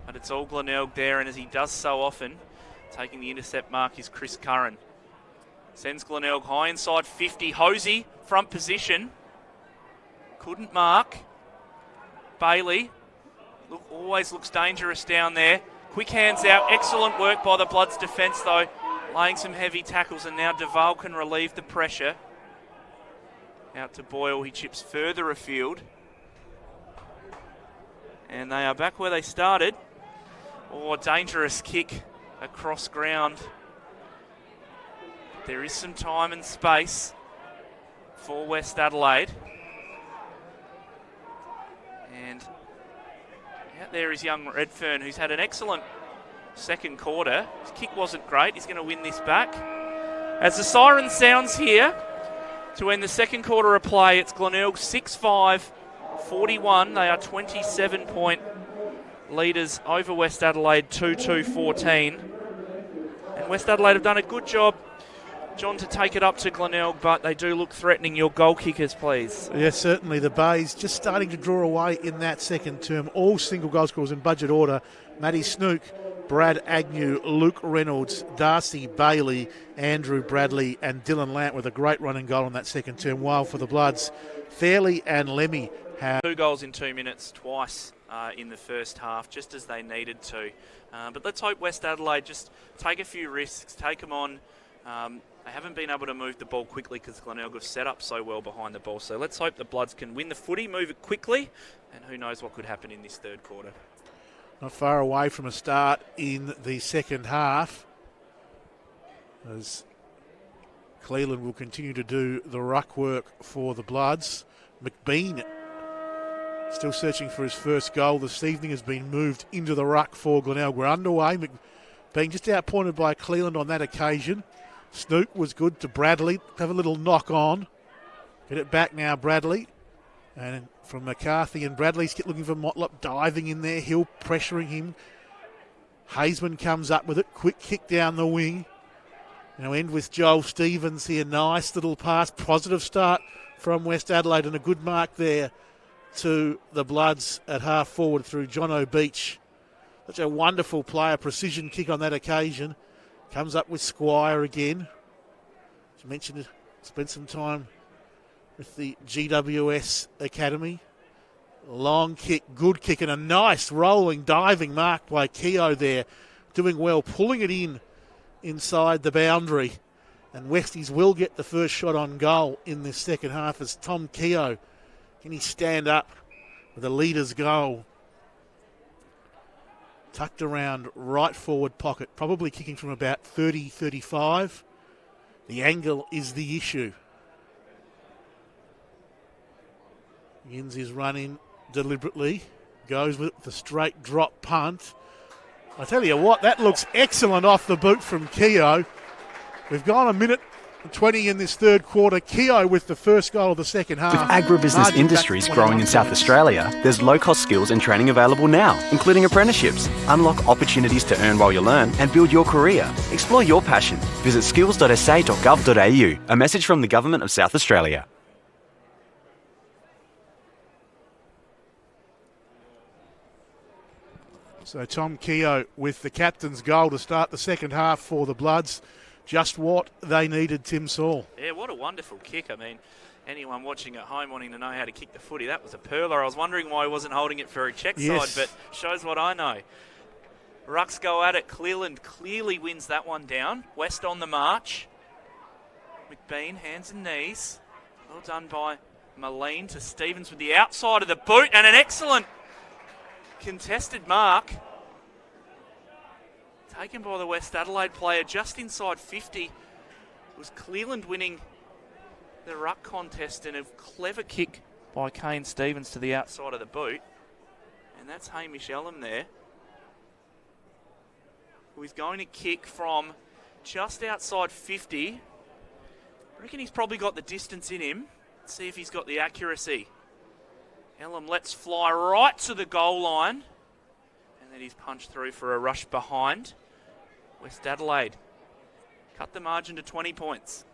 but it's all Glenelg there, and as he does so often, taking the intercept mark is Chris Curran. Sends Glenelg high inside 50. Hosey, front position. Couldn't mark. Bailey always looks dangerous down there. Quick hands out. Excellent work by the Bloods defence though. Laying some heavy tackles, and now Duval can relieve the pressure. Out to Boyle. He chips further afield. And they are back where they started. Oh, dangerous kick across ground. There is some time and space for West Adelaide. And out there is young Redfern, who's had an excellent second quarter. His kick wasn't great. He's going to win this back. As the siren sounds here to end the second quarter of play, it's Glenelg 6-5-41. They are 27-point leaders over West Adelaide 2-2-14. And West Adelaide have done a good job, John, to take it up to Glenelg, but they do look threatening. Your goal kickers, please. Yes, certainly. The Bays just starting to draw away in that second term. All single goal scorers in budget order. Matty Snook, Brad Agnew, Luke Reynolds, Darcy Bailey, Andrew Bradley and Dylan Lant with a great running goal on that second term. While for the Bloods, Fairley and Lemmy have 2 goals in 2 minutes, twice in the first half, just as they needed to. But let's hope West Adelaide just take a few risks, take them on. They haven't been able to move the ball quickly because Glenelg have set up so well behind the ball. So let's hope the Bloods can win the footy, move it quickly, and who knows what could happen in this third quarter. Not far away from a start in the second half, as Cleveland will continue to do the ruck work for the Bloods. McBean still searching for his first goal this evening, has been moved into the ruck for Glenelg. We're underway. McBean just outpointed by Cleveland on that occasion. Snook was good to Bradley. Have a little knock on. Get it back now, Bradley. And from McCarthy, and Bradley's looking for Motlop, diving in there. Hill pressuring him. Hazeman comes up with it. Quick kick down the wing. Now end with Joel Stevens here. Nice little pass. Positive start from West Adelaide, and a good mark there to the Bloods at half forward through John O'Beach. Such a wonderful player. Precision kick on that occasion. Comes up with Squire again. As you mentioned, spent some time with the GWS Academy. Long kick, good kick, and a nice rolling, diving mark by Keogh there. Doing well, pulling it in inside the boundary. And Westies will get the first shot on goal in this second half as Tom Keogh. Can he stand up with a leader's goal? Tucked around right forward pocket, probably kicking from about 30-35. The angle is the issue. Begins his run in deliberately. Goes with the straight drop punt. I tell you what, that looks excellent off the boot from Keogh. We've gone a minute and 20 in this third quarter. Keogh with the first goal of the second half. With agribusiness industries growing in South Australia, there's low-cost skills and training available now, including apprenticeships. Unlock opportunities to earn while you learn and build your career. Explore your passion. Visit skills.sa.gov.au. A message from the Government of South Australia. So Tom Keogh with the captain's goal to start the second half for the Bloods. Just what they needed, Tim Saul. Yeah, what a wonderful kick. I mean, anyone watching at home wanting to know how to kick the footy, that was a pearler. I was wondering why he wasn't holding it for a check side, but shows what I know. Rucks go at it. Cleveland clearly wins that one down. West on the march. McBean, hands and knees. Well done by Moline to Stevens with the outside of the boot, and an excellent contested mark Taken by the West Adelaide player just inside 50. It was Cleland winning the ruck contest, and a clever kick by Kane Stevens to the outside of the boot. And that's Hamish Elam there, who is going to kick from just outside 50. I reckon he's probably got the distance in him. Let's see if he's got the accuracy. Elam lets fly right to the goal line. And then he's punched through for a rush behind. West Adelaide cut the margin to 20 points.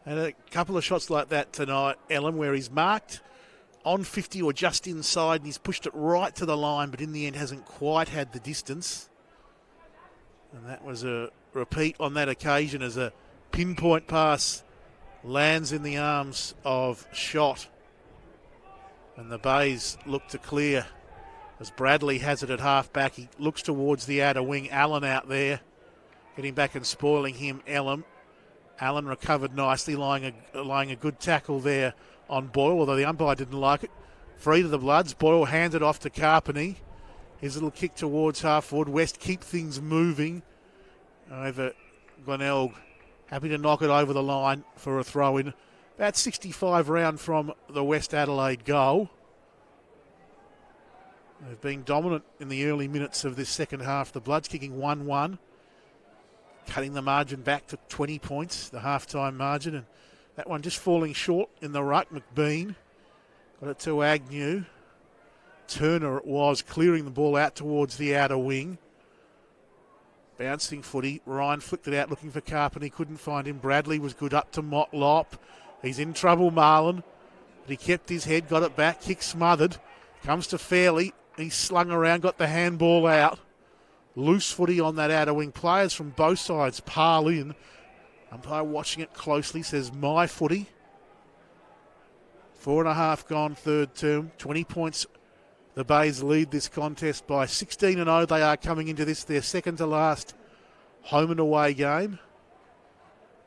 And a couple of shots like that tonight, Elam, where he's marked on 50 or just inside, and he's pushed it right to the line, but in the end hasn't quite had the distance. And that was a repeat on that occasion as a pinpoint pass lands in the arms of Shot. And the Bays look to clear as Bradley has it at half-back. He looks towards the outer wing. Allen out there, getting back and spoiling him, Elam. Allen recovered nicely, lying a good tackle there on Boyle, although the umpire didn't like it. Free to the Bloods. Boyle hands it off to Carpeney. His little kick towards half-forward. West keep things moving over Glenelg. Happy to knock it over the line for a throw-in. About 65 round from the West Adelaide goal. They've been dominant in the early minutes of this second half. The Bloods kicking 1-1. Cutting the margin back to 20 points, the half-time margin. And that one just falling short in the ruck. McBean got it to Agnew. Turner it was, clearing the ball out towards the outer wing. Bouncing footy. Ryan flicked it out looking for Carpeney. Couldn't find him. Bradley was good up to Motlop. He's in trouble, Marlon. But he kept his head, got it back. Kick smothered. Comes to Fairley. He's slung around, got the handball out. Loose footy on that outer wing. Players from both sides pile in. Umpire watching it closely, says my footy. 4.5 gone third term. 20 points. The Bays lead this contest by 16-0. They are coming into this, their second to last home and away game.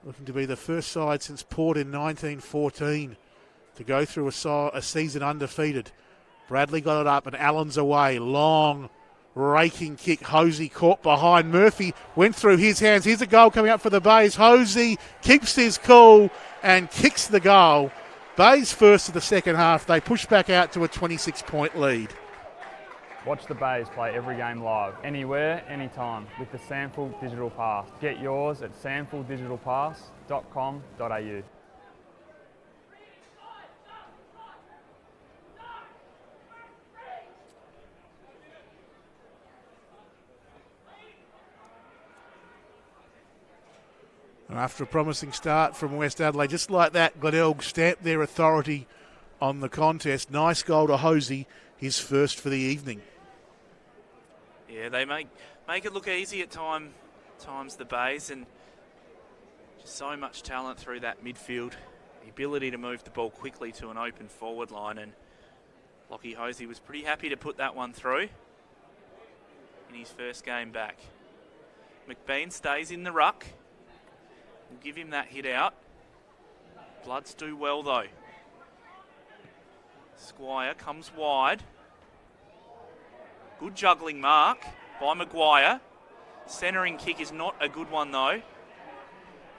Looking to be the first side since Port in 1914 to go through a season undefeated. Bradley got it up and Allen's away. Long raking kick. Hosey caught behind. Murphy went through his hands. Here's a goal coming up for the Bays. Hosey keeps his cool and kicks the goal. Bays first of the second half. They push back out to a 26-point lead. Watch the Bays play every game live, anywhere, anytime, with the SANFL Digital Pass. Get yours at sanfldigitalpass.com.au. After a promising start from West Adelaide, just like that, Glenelg stamped their authority on the contest. Nice goal to Hosey, his first for the evening. Yeah, they make it look easy at times, the Bays, and just so much talent through that midfield. The ability to move the ball quickly to an open forward line, and Lockie Hosey was pretty happy to put that one through in his first game back. McBean stays in the ruck. We'll give him that hit out. Bloods do well though. Squire comes wide. Good juggling mark by Maguire. Centering kick is not a good one though.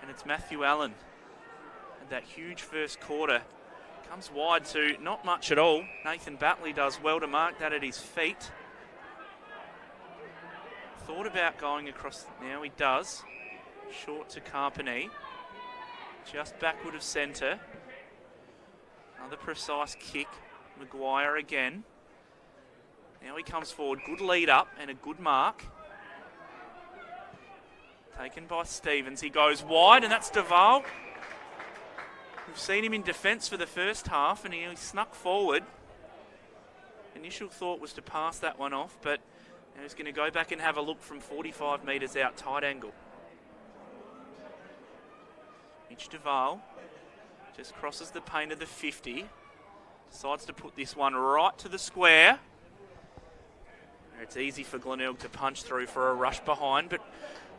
And it's Matthew Allen. And that huge first quarter comes wide to not much at all. Nathan Batley does well to mark that at his feet. Thought about going across, now he does. Short to Carpeney. Just backward of centre. Another precise kick. Maguire again. Now he comes forward. Good lead up and a good mark. Taken by Stevens. He goes wide and that's Duval. We've seen him in defence for the first half and he snuck forward. Initial thought was to pass that one off, but now he's going to go back and have a look from 45 metres out, tight angle. Mitch Duval just crosses the paint of the 50. Decides to put this one right to the square. It's easy for Glenelg to punch through for a rush behind, but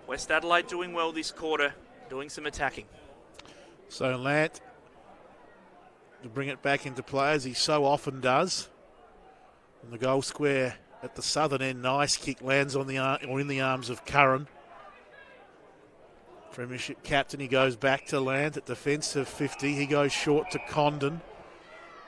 West Adelaide doing well this quarter, doing some attacking. So Lant to bring it back into play as he so often does. And the goal square at the southern end. Nice kick, lands on the or in the arms of Curran. Premiership captain, he goes back to land at defensive 50. He goes short to Condon.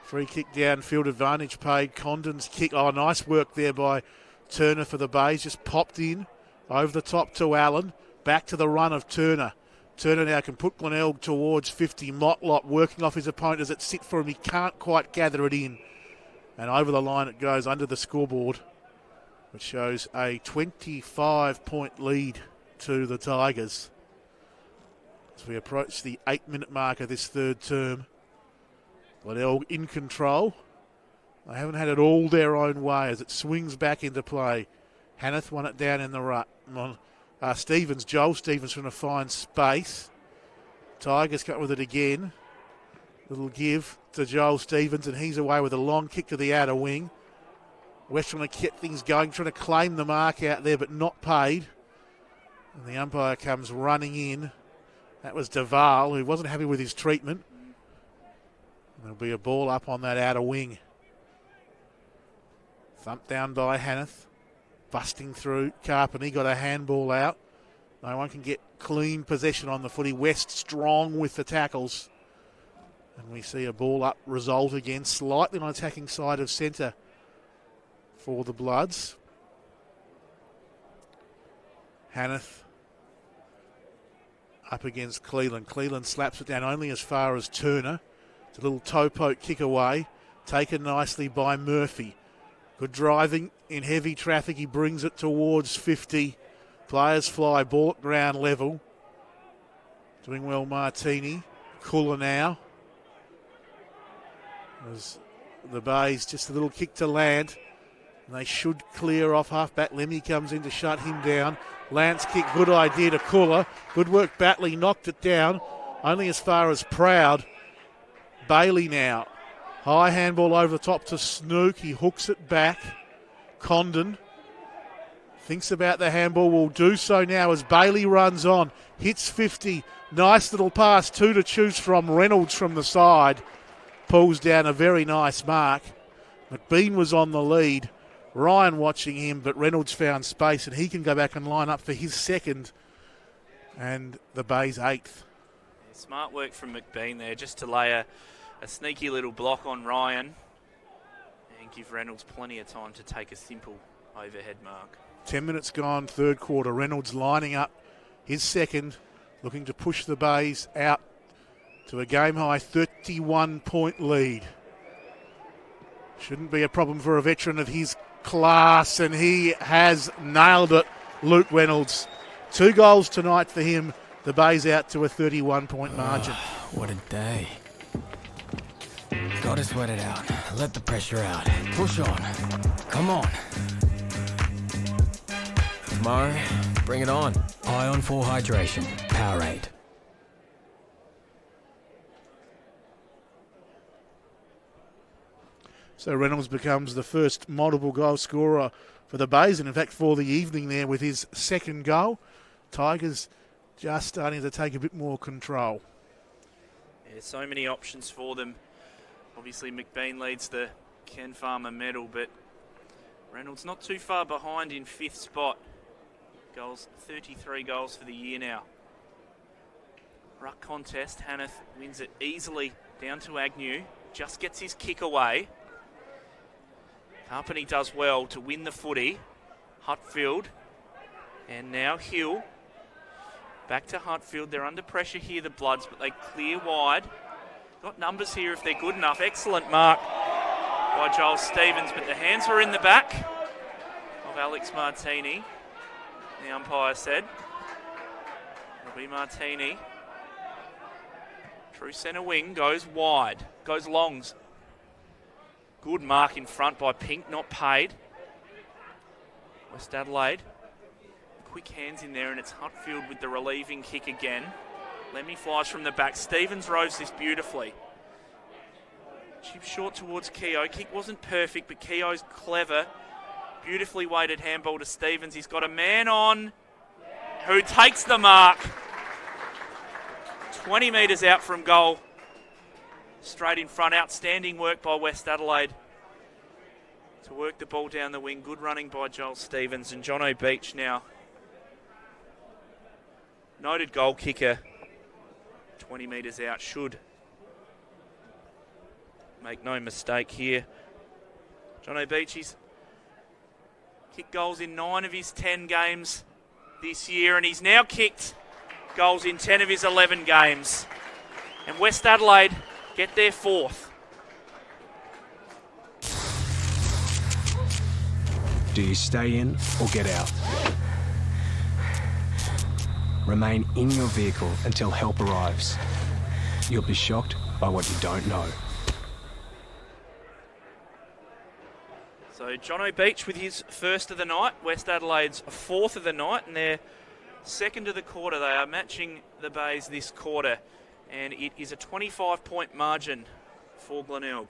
Free kick downfield, advantage paid. Condon's kick. Oh, nice work there by Turner for the Bays. Just popped in over the top to Allen. Back to the run of Turner. Turner now can put Glenelg towards 50. Motlop working off his opponent as it sit for him. He can't quite gather it in. And over the line it goes under the scoreboard, which shows a 25-point lead to the Tigers. As we approach the 8-minute mark of this third term, Glenelg in control. They haven't had it all their own way as it swings back into play. Hanneth won it down in the rut. Joel Stevens trying to find space. Tigers cut with it again. Little give to Joel Stevens, and he's away with a long kick to the outer wing. West trying to get things going, trying to claim the mark out there, but not paid. And the umpire comes running in. That was Duval, who wasn't happy with his treatment. And there'll be a ball up on that outer wing. Thumped down by Hanneth. Busting through. Carpenter got a handball out. No one can get clean possession on the footy. West strong with the tackles. And we see a ball up result again. Slightly on attacking side of centre for the Bloods. Hanneth up against Cleland. Cleland slaps it down only as far as Turner. It's a little toe poke kick away. Taken nicely by Murphy. Good driving in heavy traffic. He brings it towards 50. Players fly. Ball at ground level. Doing well, Martini. Cooler now. As the Bays, just a little kick to land. And they should clear off half-back. Lemmy comes in to shut him down. Lance kick, good idea to Cooler. Good work, Batley knocked it down. Only as far as Proud. Bailey now. High handball over the top to Snook. He hooks it back. Condon thinks about the handball. Will do so now as Bailey runs on. Hits 50. Nice little pass. 2 to choose from. Reynolds from the side. Pulls down a very nice mark. McBean was on the lead. Ryan watching him, but Reynolds found space and he can go back and line up for his second and the Bays' 8th. Smart work from McBean there just to lay a sneaky little block on Ryan and give Reynolds plenty of time to take a simple overhead mark. 10 minutes gone, third quarter. Reynolds lining up his second, looking to push the Bays out to a game-high 31-point lead. Shouldn't be a problem for a veteran of his class, and he has nailed it, Luke Reynolds. 2 goals tonight for him. The Bays out to a 31-point margin. What a day. Gotta sweat it out. Let the pressure out. Push on. Come on. Tomorrow, bring it on. Ion 4 Hydration. Powerade. So Reynolds becomes the first multiple goal scorer for the Bays, and in fact for the evening there with his second goal. Tigers just starting to take a bit more control. Yeah, so many options for them. Obviously McBean leads the Ken Farmer medal, but Reynolds not too far behind in 5th spot. 33 goals for the year now. Ruck contest, Hanneth wins it easily down to Agnew. Just gets his kick away. Carpenter does well to win the footy. Hutfield. And now Hill. Back to Hutfield. They're under pressure here, the Bloods, but they clear wide. Got numbers here if they're good enough. Excellent mark by Joel Stevens, but the hands were in the back of Alex Martini. The umpire said. It'll be Martini. True centre wing goes wide. Goes longs. Good mark in front by Pink, not paid. West Adelaide. Quick hands in there, and it's Hutfield with the relieving kick again. Lemmy flies from the back. Stevens rows this beautifully. Chip short towards Keogh. Kick wasn't perfect, but Keogh's clever. Beautifully weighted handball to Stevens. He's got a man on who takes the mark. 20 metres out from goal. Straight in front. Outstanding work by West Adelaide. to work the ball down the wing. Good running by Joel Stevens. And Jono Beach now, noted goal kicker, 20 metres out, should make no mistake here. Jono Beach, he's kicked goals in 9 of his 10 games this year, and he's now kicked goals in 10 of his 11 games. And West Adelaide get their 4th. Do you stay in or get out? Remain in your vehicle until help arrives. You'll be shocked by what you don't know. So Jono Beach with his first of the night, West Adelaide's 4th of the night, and their 2nd of the quarter. They are matching the Bays this quarter, and it is a 25-point margin for Glenelg.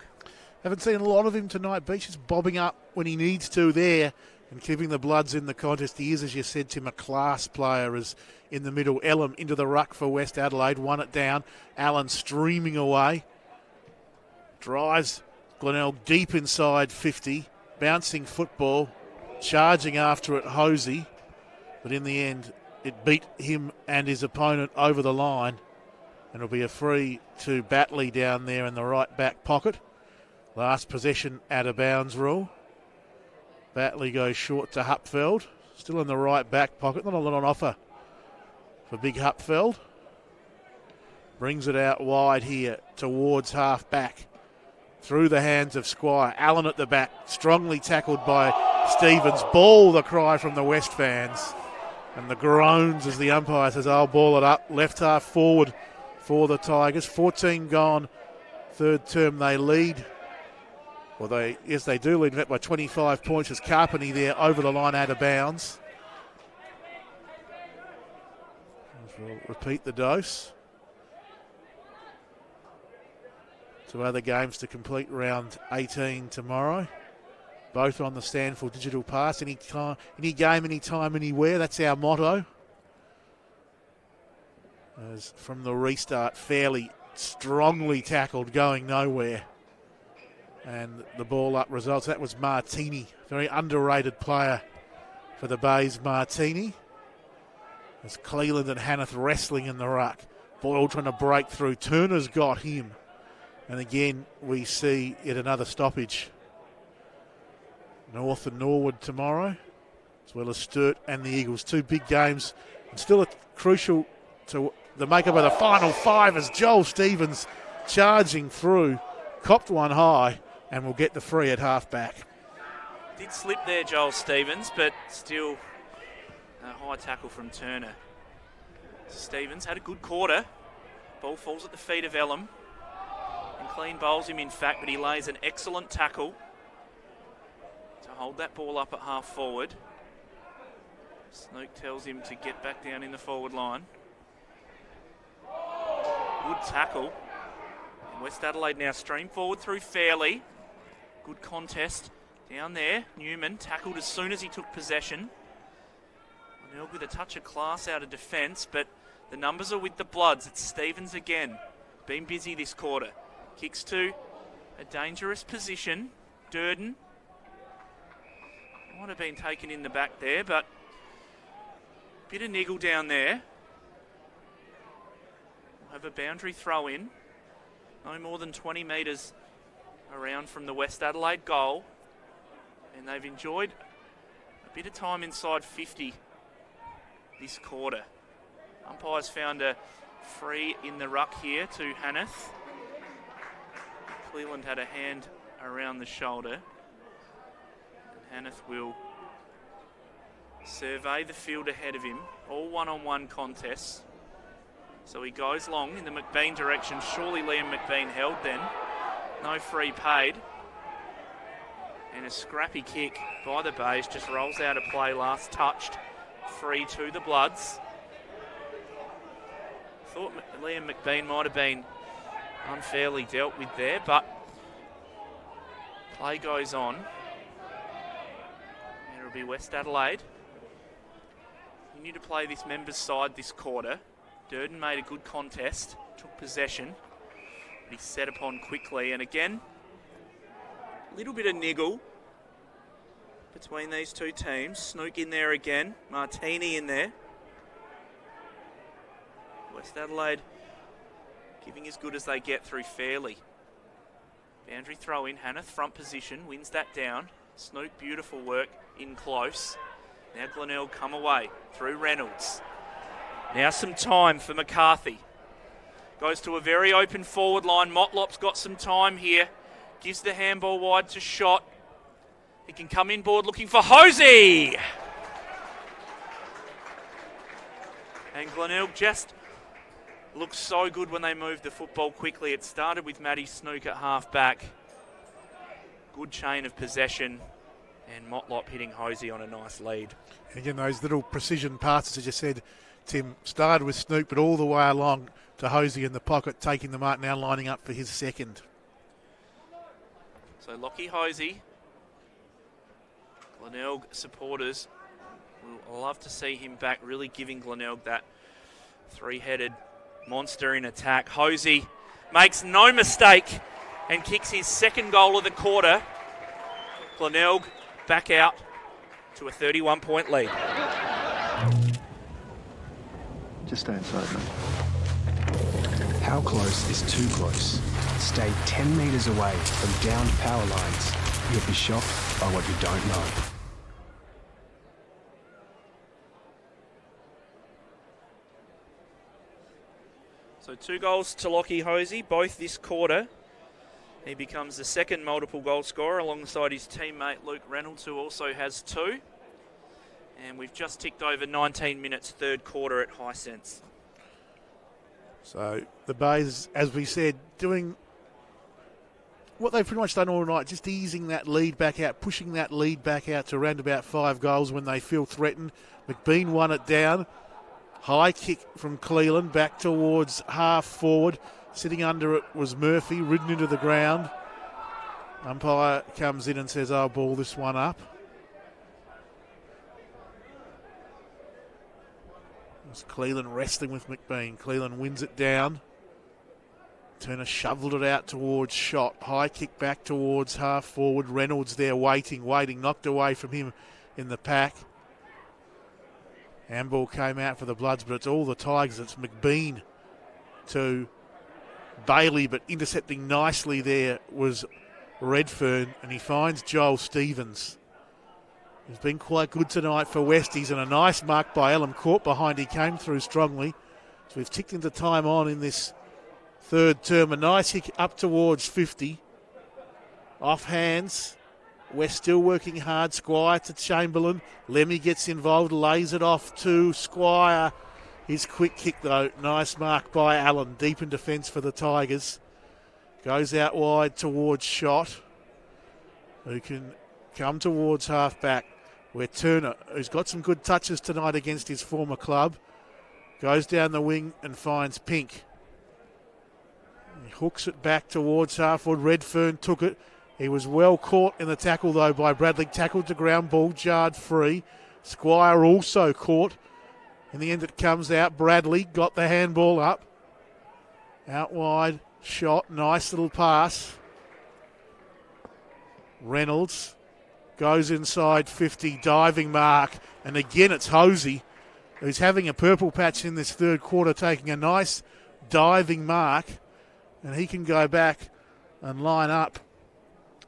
Haven't seen a lot of him tonight. Beach is bobbing up when he needs to there and keeping the Bloods in the contest. He is, as you said, Tim, a class player. Is in the middle. Ellum into the ruck for West Adelaide. Won it down. Allen streaming away. Drives Glenelg deep inside 50. Bouncing football. Charging after it, Hosey. But in the end, it beat him and his opponent over the line. And it'll be a free to Batley down there in the right back pocket. Last possession out of bounds rule. Batley goes short to Hupfeld. Still in the right back pocket. Not a lot on offer for big Hupfeld. Brings it out wide here towards half back. Through the hands of Squire. Allen at the back. Strongly tackled by Stevens. Ball, the cry from the West fans. And the groans as the umpire says, I'll ball it up. Left half forward for the Tigers. 14 gone. Third term they lead. Well, they do lead that by 25 points as Carpenty there over the line out of bounds. We'll repeat the dose. 2 other games to complete round 18 tomorrow. Both on the SANFL digital pass. Any game, any time, anywhere. That's our motto. As from the restart, fairly strongly tackled, going nowhere. And the ball up results. That was Martini. Very underrated player for the Bays, Martini. As Cleland and Hanneth wrestling in the ruck. Boyle trying to break through. Turner's got him. And again, we see yet another stoppage. North and Norwood tomorrow, as well as Sturt and the Eagles. 2 big games. And still crucial to the makeup of the final 5 as Joel Stevens charging through. Copped one high. And will get the free at half-back. Did slip there, Joel Stevens, but still a high tackle from Turner. Stevens had a good quarter. Ball falls at the feet of Ellum. And clean bowls him, in fact, but he lays an excellent tackle to hold that ball up at half-forward. Snook tells him to get back down in the forward line. Good tackle. And West Adelaide now stream forward through Fairley. Good contest down there. Newman tackled as soon as he took possession. Glenelg with a touch of class out of defence, but the numbers are with the Bloods. It's Stevens again. Been busy this quarter. Kicks to a dangerous position. Durden. Might have been taken in the back there, but bit of niggle down there. We'll have a boundary throw in. No more than 20 metres around from the West Adelaide goal, and they've enjoyed a bit of time inside 50 this quarter. Umpires found a free in the ruck here to Hanneth. Cleland had a hand around the shoulder. And Hanneth will survey the field ahead of him. All one-on-one contests. So he goes long in the McBean direction. Surely Liam McBean held then. No free paid. And a scrappy kick by the Bays just rolls out of play, last touched. Free to the Bloods. Thought Liam McBean might have been unfairly dealt with there, but play goes on. And it'll be West Adelaide. You need to play this members' side this quarter. Durden made a good contest, took possession. He set upon quickly, and again, a little bit of niggle between these two teams. Snook in there again. Martini in there. West Adelaide giving as good as they get through Fairley. Boundary throw in. Hannah, front position, wins that down. Snook, beautiful work in close. Now Glenelg come away through Reynolds. Now some time for McCarthy. Goes to a very open forward line. Motlop's got some time here. Gives the handball wide to Shot. He can come inboard looking for Hosey. And Glenelg just looks so good when they move the football quickly. It started with Maddie Snook at half back. Good chain of possession. And Motlop hitting Hosey on a nice lead. Again, those little precision passes, as you said, Tim, started with Snook, but all the way along to Hosey in the pocket, taking the mark, now lining up for his second. So Lockie Hosey, Glenelg supporters will love to see him back, really giving Glenelg that three-headed monster in attack. Hosey makes no mistake and kicks his second goal of the quarter. Glenelg back out to a 31-point lead. Just stay inside, mate. How close is too close? Stay 10 metres away from downed power lines. You'll be shocked by what you don't know. So 2 goals to Lockie Hosey, both this quarter. He becomes the second multiple goal scorer alongside his teammate Luke Reynolds, who also has 2. And we've just ticked over 19 minutes, third quarter at Hisense. So the Bays, as we said, doing what they've pretty much done all night, just easing that lead back out, pushing that lead back out to around about 5 goals when they feel threatened. McBean won it down. High kick from Cleland back towards half forward. Sitting under it was Murphy, ridden into the ground. Umpire comes in and says, I'll ball this one up. It's Cleland wrestling with McBean. Cleland wins it down. Turner shoveled it out towards Shot. High kick back towards half forward. Reynolds there waiting, knocked away from him in the pack. Handball came out for the Bloods, but it's all the Tigers. It's McBean to Bailey, but intercepting nicely there was Redfern, and he finds Joel Stevens. He's been quite good tonight for Westies, and a nice mark by Elam. Caught behind, he came through strongly. So we've ticked into time on in this third term. A nice hit up towards 50. Off hands. West still working hard. Squire to Chamberlain. Lemmy gets involved, lays it off to Squire. His quick kick though, nice mark by Allen. Deep in defence for the Tigers. Goes out wide towards Shot, who can come towards half back, where Turner, who's got some good touches tonight against his former club, goes down the wing and finds Pink. He hooks it back towards half forward. Redfern took it. He was well caught in the tackle though by Bradley. Tackled to ground ball, jarred free. Squire also caught. In the end it comes out. Bradley got the handball up. Out wide, Shot, nice little pass. Reynolds goes inside 50, diving mark. And again it's Hosey, who's having a purple patch in this third quarter, taking a nice diving mark. And he can go back and line up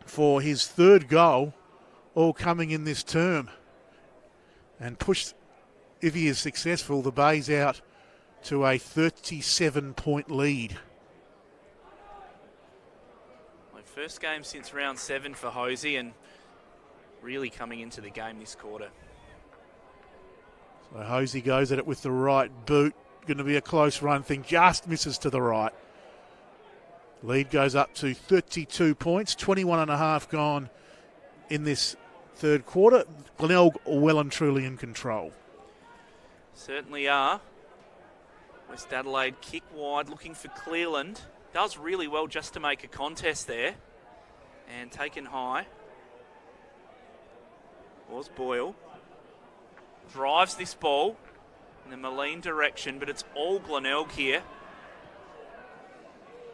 for his third goal, all coming in this term. And push, if he is successful, the Bays out to a 37-point lead. First game since round 7 for Hosey, and really coming into the game this quarter. So Hosey goes at it with the right boot. Going to be a close run thing. Just misses to the right. Lead goes up to 32 points. 21 and a half gone in this third quarter. Glenelg well and truly in control. Certainly are. West Adelaide kick wide, looking for Cleland. Does really well just to make a contest there. And taken high was Boyle. Drives this ball in the Moline direction, but it's all Glenelg here.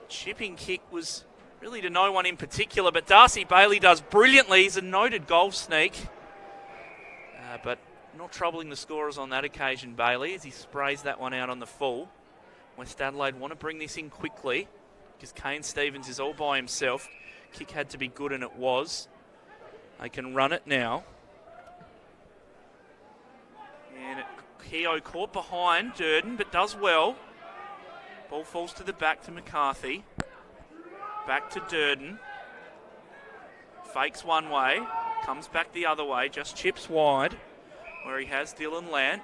Chipping kick was really to no one in particular, but Darcy Bailey does brilliantly. He's a noted goal sneak. but not troubling the scorers on that occasion, Bailey, as he sprays that one out on the full. West Adelaide want to bring this in quickly because Kane Stevens is all by himself. Kick had to be good, and it was. They can run it now. And Keogh caught behind Durden, but does well. Ball falls to the back to McCarthy. Back to Durden. Fakes one way, comes back the other way, just chips wide, where he has Dylan Lant.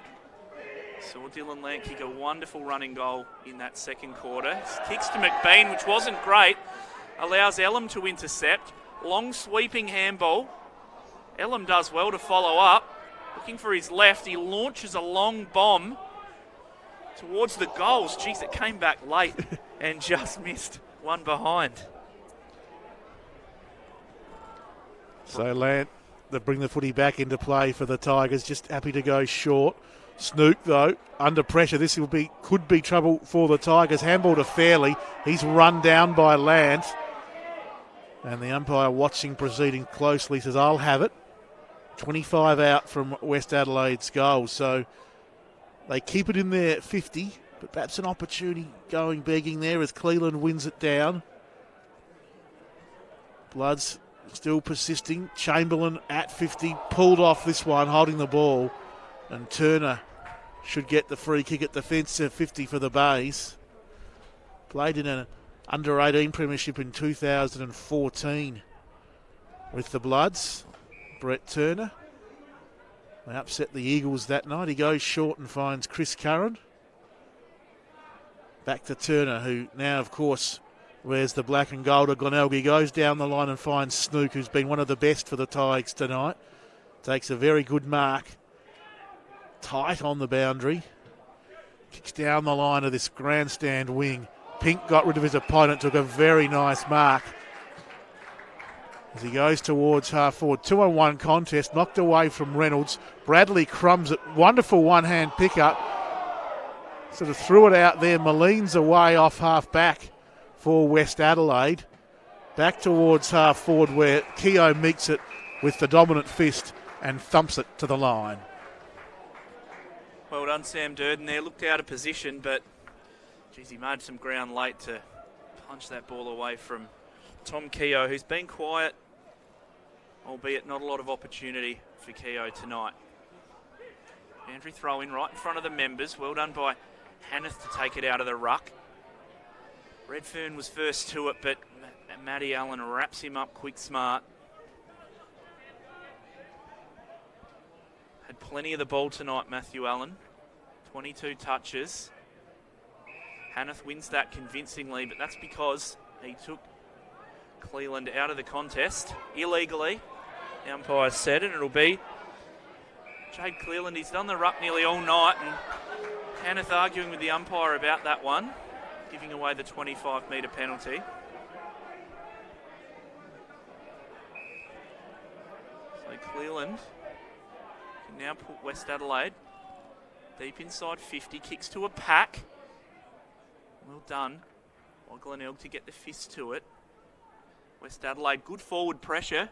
Saw Dylan Lant kick a wonderful running goal in that second quarter. Kicks to McBean, which wasn't great. Allows Elam to intercept. Long sweeping handball. Elam does well to follow up. Looking for his left, he launches a long bomb towards the goals. Jeez, it came back late and just missed one behind. So Lant, they bring the footy back into play for the Tigers, just happy to go short. Snook, though, under pressure. This could be trouble for the Tigers. Handball to Fairley. He's run down by Lant. And the umpire watching proceeding closely says, I'll have it. 25 out from West Adelaide's goal. So they keep it in their 50, but perhaps an opportunity going begging there as Cleland wins it down. Bloods still persisting. Chamberlain at 50, pulled off this one, holding the ball. And Turner should get the free kick at the fence to 50 for the Bays. Played in an under-18 premiership in 2014 with the Bloods. Brett Turner. They upset the Eagles that night. He goes short and finds Chris Curran. Back to Turner, who now, of course, wears the black and gold of Glenelg. He goes down the line and finds Snook, who's been one of the best for the Tigers tonight. Takes a very good mark. Tight on the boundary. Kicks down the line of this grandstand wing. Pink got rid of his opponent, took a very nice mark. As he goes towards half forward. 2-on-1 contest, knocked away from Reynolds. Bradley crumbs it. Wonderful one-hand pickup. Sort of threw it out there. Maline's away off half back for West Adelaide. Back towards half forward where Keogh meets it with the dominant fist and thumps it to the line. Well done, Sam Durden there. Looked out of position, but geez, he made some ground late to punch that ball away from Tom Keogh, who's been quiet, albeit not a lot of opportunity for Keogh tonight. Boundary throw in right in front of the members. Well done by Hanneth to take it out of the ruck. Redfern was first to it, but Matty Allen wraps him up quick smart. Had plenty of the ball tonight, Matthew Allen. 22 touches. Hanneth wins that convincingly, but that's because he took Cleland out of the contest illegally. The umpire said, and it'll be Jade Cleland. He's done the ruck nearly all night, and Hanneth arguing with the umpire about that one, giving away the 25-metre penalty. So Cleland can now put West Adelaide deep inside 50, kicks to a pack. Well done by Glenelg to get the fist to it. West Adelaide, good forward pressure.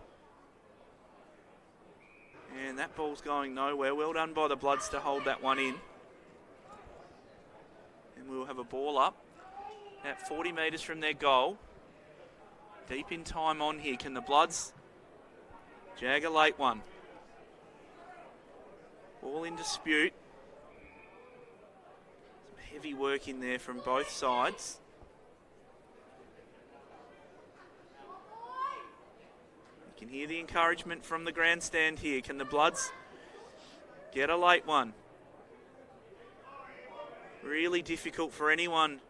And that ball's going nowhere. Well done by the Bloods to hold that one in. And we'll have a ball up at 40 metres from their goal. Deep in time on here. Can the Bloods jag a late one? Ball in dispute. Some heavy work in there from both sides. You can hear the encouragement from the grandstand here. Can the Bloods get a late one? Really difficult for anyone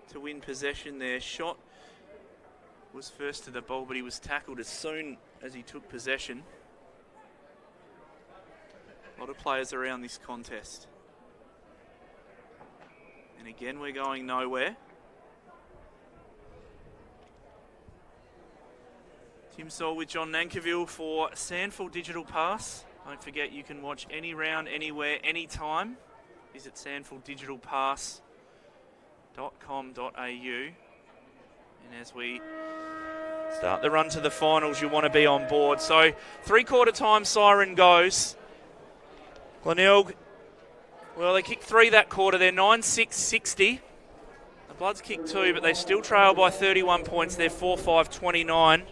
to win possession there. Shot was first to the ball, but he was tackled as soon as he took possession. A lot of players around this contest. And again, we're going nowhere. Tim Saul with John Nankiville for SANFL Digital Pass. Don't forget you can watch any round, anywhere, anytime. Visit sanfldigitalpass.com.au. And as we start the run to the finals, you want to be on board. So 3/4 time siren goes. Glenelg, well, they kicked 3 that quarter. They're 9-6-60. The Bloods kicked 2, but they still trail by 31 points. They're 4-5-29.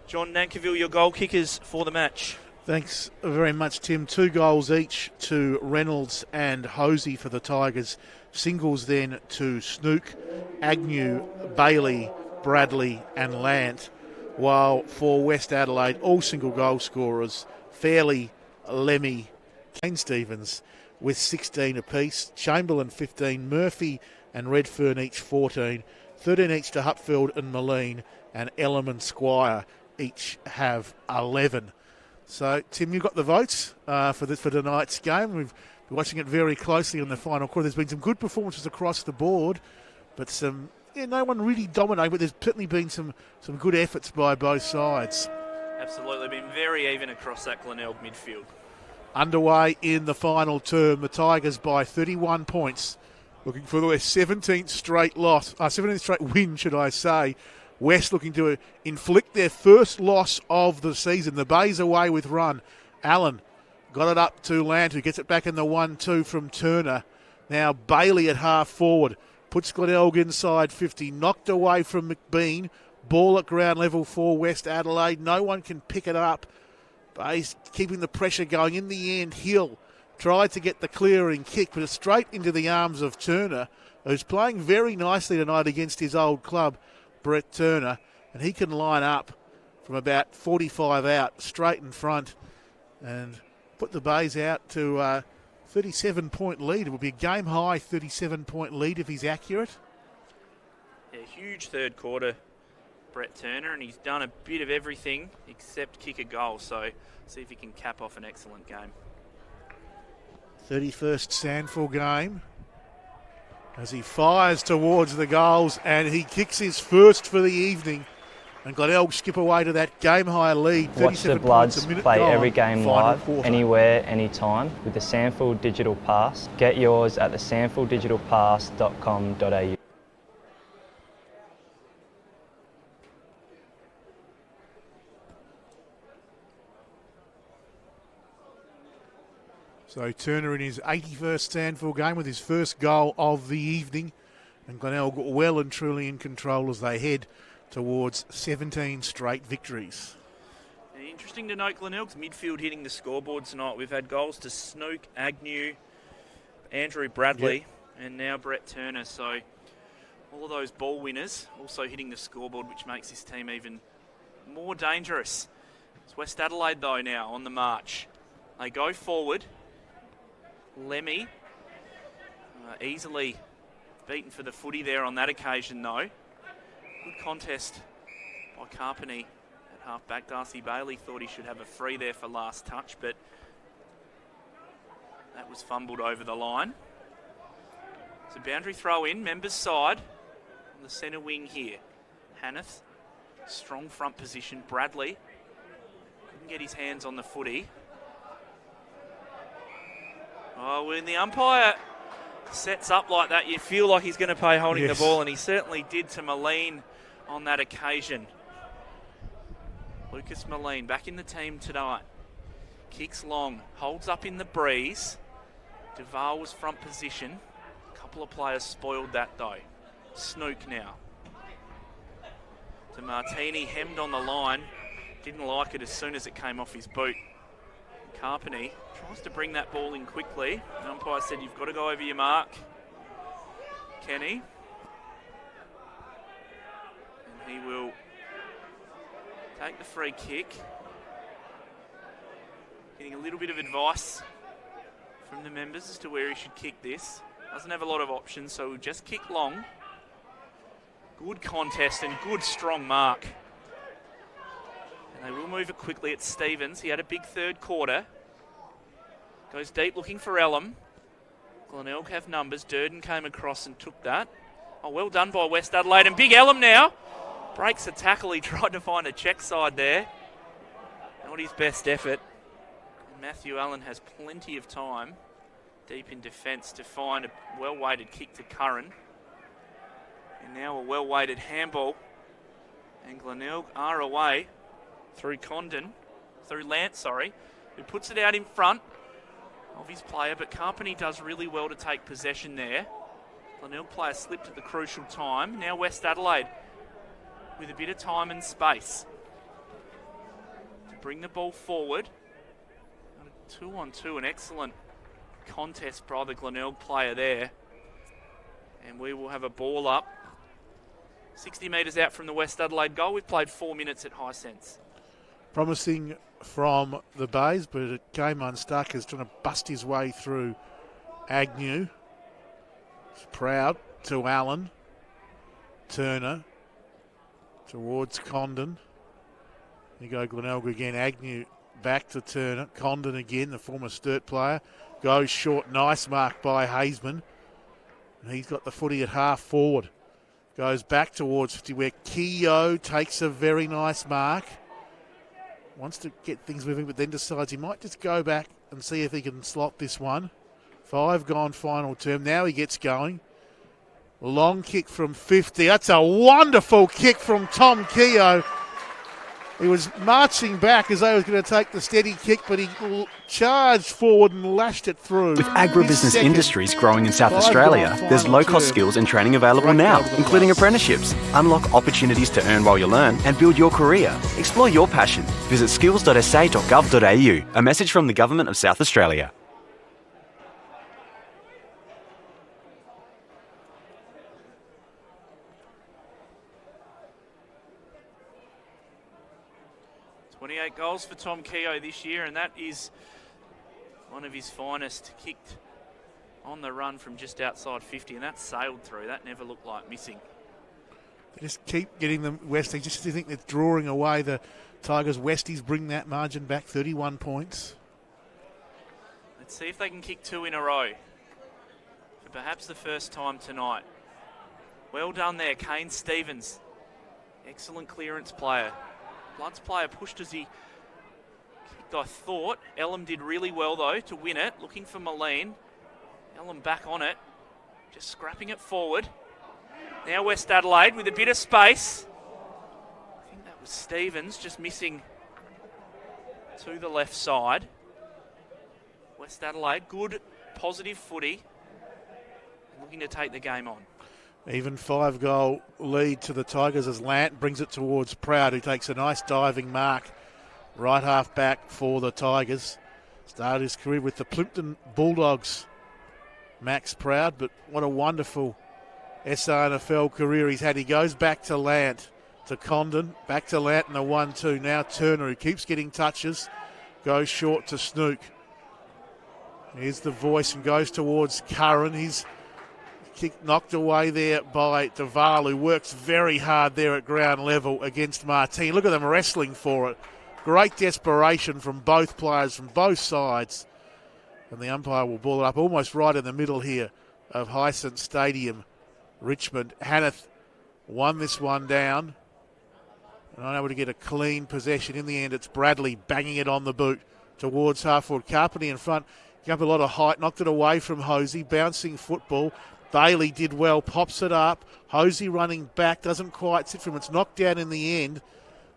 John Nankiville, your goal kickers for the match. Thanks very much, Tim. 2 goals each to Reynolds and Hosey for the Tigers. Singles then to Snook, Agnew, Bailey, Bradley and Lant. While for West Adelaide, all single goal scorers, Fairley, Lemmy, Kane Stevens with 16 apiece. Chamberlain 15, Murphy and Redfern each 14. 13 each to Hupfield and Moline, and Ellum and Squire each have 11. So, Tim, you've got the votes for tonight's game. We've been watching it very closely in the final quarter. There's been some good performances across the board, but no one really dominated, but there's certainly been some good efforts by both sides. Absolutely, been very even across that Glenelg midfield. Underway in the final term, the Tigers by 31 points, looking for their 17th straight win, should I say. West looking to inflict their first loss of the season. The Bays away with run. Allen got it up to Lant, who gets it back in the 1-2 from Turner. Now Bailey at half forward. Puts Glenelg inside 50. Knocked away from McBean. Ball at ground level for West Adelaide. No one can pick it up. Bays keeping the pressure going. In the end, Hill tried to get the clearing kick, but it's straight into the arms of Turner, who's playing very nicely tonight against his old club, Brett Turner, and he can line up from about 45 out straight in front and put the Bays out to a 37-point lead. It would be a game-high 37-point lead if he's accurate. Yeah, huge third quarter, Brett Turner, and he's done a bit of everything except kick a goal, so see if he can cap off an excellent game. 31st SANFL game as he fires towards the goals, and he kicks his first for the evening. And Glenelg skip away to that game-high lead. Watch the Bloods play every game live, anywhere, anytime, with the SANFL Digital Pass. Get yours at the sanfldigitalpass.com.au. So Turner in his 81st SANFL game with his first goal of the evening. And Glenelg well and truly in control as they head towards 17 straight victories. Interesting to note, Glenelg's midfield hitting the scoreboard tonight. We've had goals to Snook, Agnew, Andrew Bradley, and now Brett Turner. So all of those ball winners also hitting the scoreboard, which makes this team even more dangerous. It's West Adelaide, though, now on the march. They go forward. Lemmy easily beaten for the footy there on that occasion, though. Good contest by Carpeney at half-back. Darcy Bailey thought he should have a free there for last touch, but that was fumbled over the line. So boundary throw in, members side on the centre wing here. Hanneth, strong front position. Bradley couldn't get his hands on the footy. Oh, when the umpire sets up like that, you feel like he's going to play holding the ball, and he certainly did to Moline on that occasion. Lucas Moline back in the team tonight. Kicks long, holds up in the breeze. Duval was front position. A couple of players spoiled that though. Snook now. To Martini, hemmed on the line. Didn't like it as soon as it came off his boot. Carpeney tries to bring that ball in quickly. The umpire said you've got to go over your mark. Kenny. And he will take the free kick. Getting a little bit of advice from the members as to where he should kick this. Doesn't have a lot of options, so he'll just kick long. Good contest and good strong mark. And they will move it quickly. It's Stevens. He had a big third quarter. Goes deep looking for Ellum. Glenelg have numbers. Durden came across and took that. Oh, well done by West Adelaide. And big Ellum now. Breaks the tackle. He tried to find a check side there. Not his best effort. And Matthew Allen has plenty of time deep in defence to find a well-weighted kick to Curran. And now a well-weighted handball. And Glenelg are away through Lant, who puts it out in front. of his player, but Carpenter does really well to take possession there. Glenelg player slipped at the crucial time. Now West Adelaide with a bit of time and space to bring the ball forward. 2-on-2, an excellent contest by the Glenelg player there. And we will have a ball up. 60 metres out from the West Adelaide goal. We've played 4 minutes at high sense. Promising from the Bays, but it came unstuck. Is trying to bust his way through Agnew. He's proud to Allen. Turner towards Condon. You go Glenelg again. Agnew back to Turner. Condon again, the former Sturt player. Goes short. Nice mark by Hazeman. And he's got the footy at half forward. Goes back towards 50 where Keogh takes a very nice mark. Wants to get things moving, but then decides he might just go back and see if he can slot this one. 5 gone final term. Now he gets going. Long kick from 50. That's a wonderful kick from Tom Keogh. He was marching back as though he was going to take the steady kick, but he charged forward and lashed it through. With agribusiness industries growing in South Australia, there's low-cost skills and training available now, including apprenticeships. Unlock opportunities to earn while you learn and build your career. Explore your passion. Visit skills.sa.gov.au. A message from the Government of South Australia. Goals for Tom Keogh this year, and that is one of his finest. Kicked on the run from just outside 50, and that sailed through. That never looked like missing. They just keep getting them Westies. Just think they're drawing away the Tigers. Westies bring that margin back, 31 points. Let's see if they can kick 2 in a row for perhaps the first time tonight. Well done there, Kane Stevens. Excellent clearance player. Bloods player pushed as he kicked, I thought. Elam did really well, though, to win it. Looking for Moline. Elam back on it. Just scrapping it forward. Now West Adelaide with a bit of space. I think that was Stevens just missing to the left side. West Adelaide, good, positive footy. Looking to take the game on. Even 5-goal lead to the Tigers as Lant brings it towards Proud, who takes a nice diving mark. Right half back for the Tigers. Started his career with the Plympton Bulldogs, Max Proud, but what a wonderful SANFL career he's had. He goes back to Lant, to Condon, back to Lant in the 1-2. Now Turner, who keeps getting touches, goes short to Snook. Here's the voice and goes towards Curran. He's kick knocked away there by Duval, who works very hard there at ground level against Martin. Look at them wrestling for it. Great desperation from both players, from both sides. And the umpire will ball it up almost right in the middle here of Hyacinth Stadium, Richmond. Hanneth won this one down. And unable to get a clean possession. In the end, it's Bradley banging it on the boot towards half forward. Carpenter in front. Gave up a lot of height, knocked it away from Hosey. Bouncing football. Bailey did well, pops it up. Hosey running back, doesn't quite sit for him. It's knocked down in the end.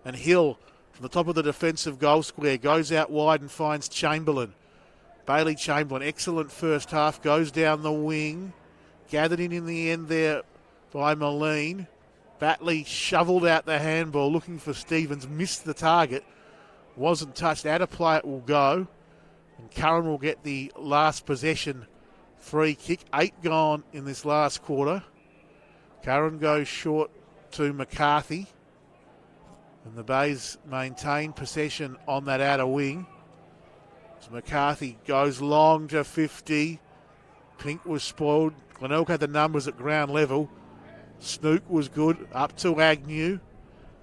And Hill, from the top of the defensive goal square, goes out wide and finds Chamberlain. Bailey Chamberlain, excellent first half, goes down the wing. Gathered in the end there by Moline. Batley shoveled out the handball, looking for Stevens, missed the target. Wasn't touched. Out of play it will go. And Curran will get the last possession free kick. 8 gone in this last quarter. Curran goes short to McCarthy. And the Bays maintain possession on that outer wing. So McCarthy goes long to 50. Pink was spoiled. Glenelg had the numbers at ground level. Snook was good. Up to Agnew.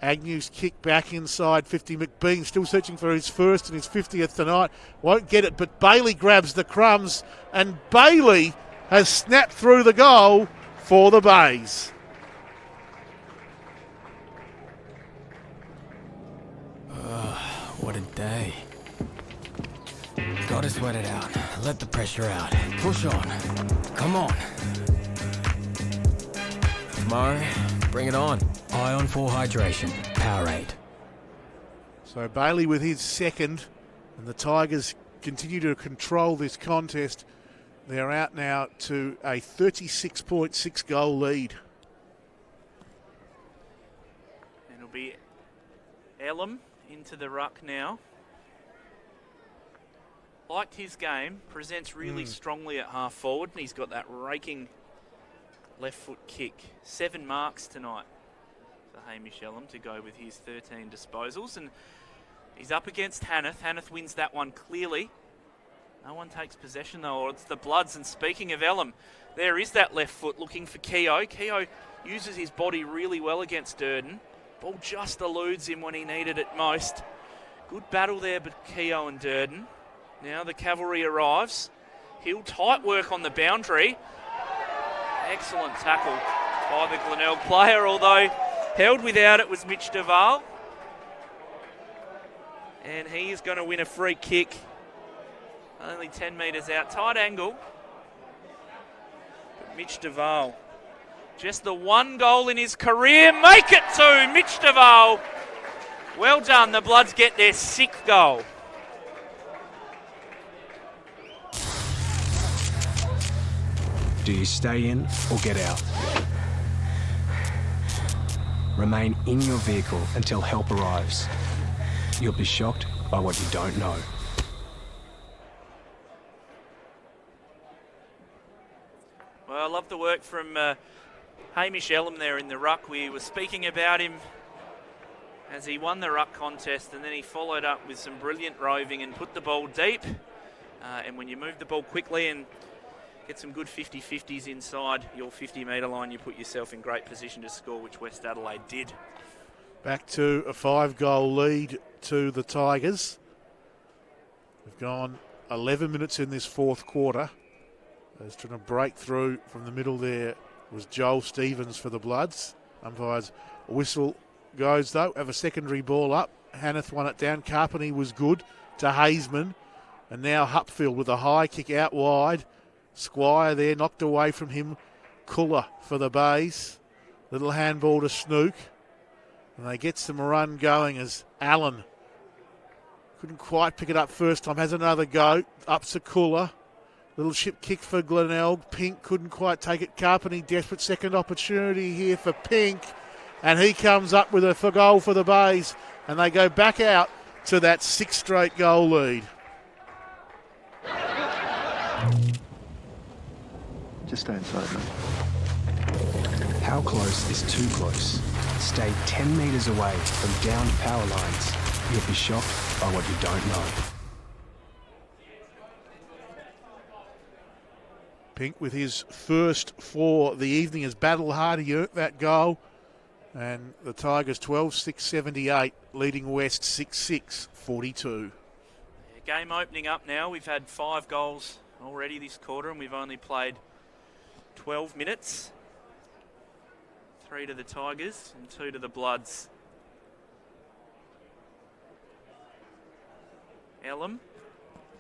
Agnew's kick back inside 50. McBean still searching for his first and his 50th tonight. Won't get it, but Bailey grabs the crumbs, and Bailey has snapped through the goal for the Bays. What a day. Gotta sweat it out. Let the pressure out. Push on. Come on. Tomorrow, bring it on. Ion 4 Hydration. Powerade. So Bailey with his second, and the Tigers continue to control this contest. They're out now to a 36.6 goal lead. And it'll be Elam into the ruck now. Liked his game, presents really strongly at half forward, and he's got that raking left foot kick. 7 marks tonight for Hamish Elam to go with his 13 disposals, and he's up against Hanneth. Hanneth wins that one clearly. No one takes possession though, or it's the Bloods. And speaking of Elam, there is that left foot looking for Keogh. Keogh uses his body really well against Durden. Ball just eludes him when he needed it most. Good battle there, but Keogh and Durden. Now the cavalry arrives. Hill tight work on the boundary. Excellent tackle by the Glenelg player, although held without it was Mitch Duval. And he is going to win a free kick. Only 10 metres out. Tight angle. But Mitch Duval. Just the 1 goal in his career. Make it 2. Mitch Duval. Well done. The Bloods get their 6th goal. Do you stay in or get out? Remain in your vehicle until help arrives. You'll be shocked by what you don't know. Well, I love the work from Hamish Elam there in the ruck. We were speaking about him as he won the ruck contest, and then he followed up with some brilliant roving and put the ball deep. And when you move the ball quickly and get some good 50-50s inside your 50-metre line, you put yourself in great position to score, which West Adelaide did. Back to a 5-goal lead to the Tigers. We've gone 11 minutes in this 4th quarter. As trying to break through from the middle there was Joel Stevens for the Bloods. Umpire's whistle goes though. Have a secondary ball up. Hanneth won it down. Carpenty was good to Hazeman. And now Hupfield with a high kick out wide. Squire there, knocked away from him. Kuller for the Bays. Little handball to Snook. And they get some run going as Allen couldn't quite pick it up first time. Has another go. Up to Kuller. Little ship kick for Glenelg. Pink couldn't quite take it. Carpenty desperate second opportunity here for Pink. And he comes up with a goal for the Bays. And they go back out to that 6th straight goal lead. Just stay inside, mate. How close is too close? Stay 10 metres away from downed power lines. You'll be shocked by what you don't know. Pink with his first for the evening has battled hard. He earned that goal. And the Tigers 12-6-78, leading West 6-6-42. Game opening up now. We've had 5 goals already this quarter, and we've only played 12 minutes. 3 to the Tigers and 2 to the Bloods. Elam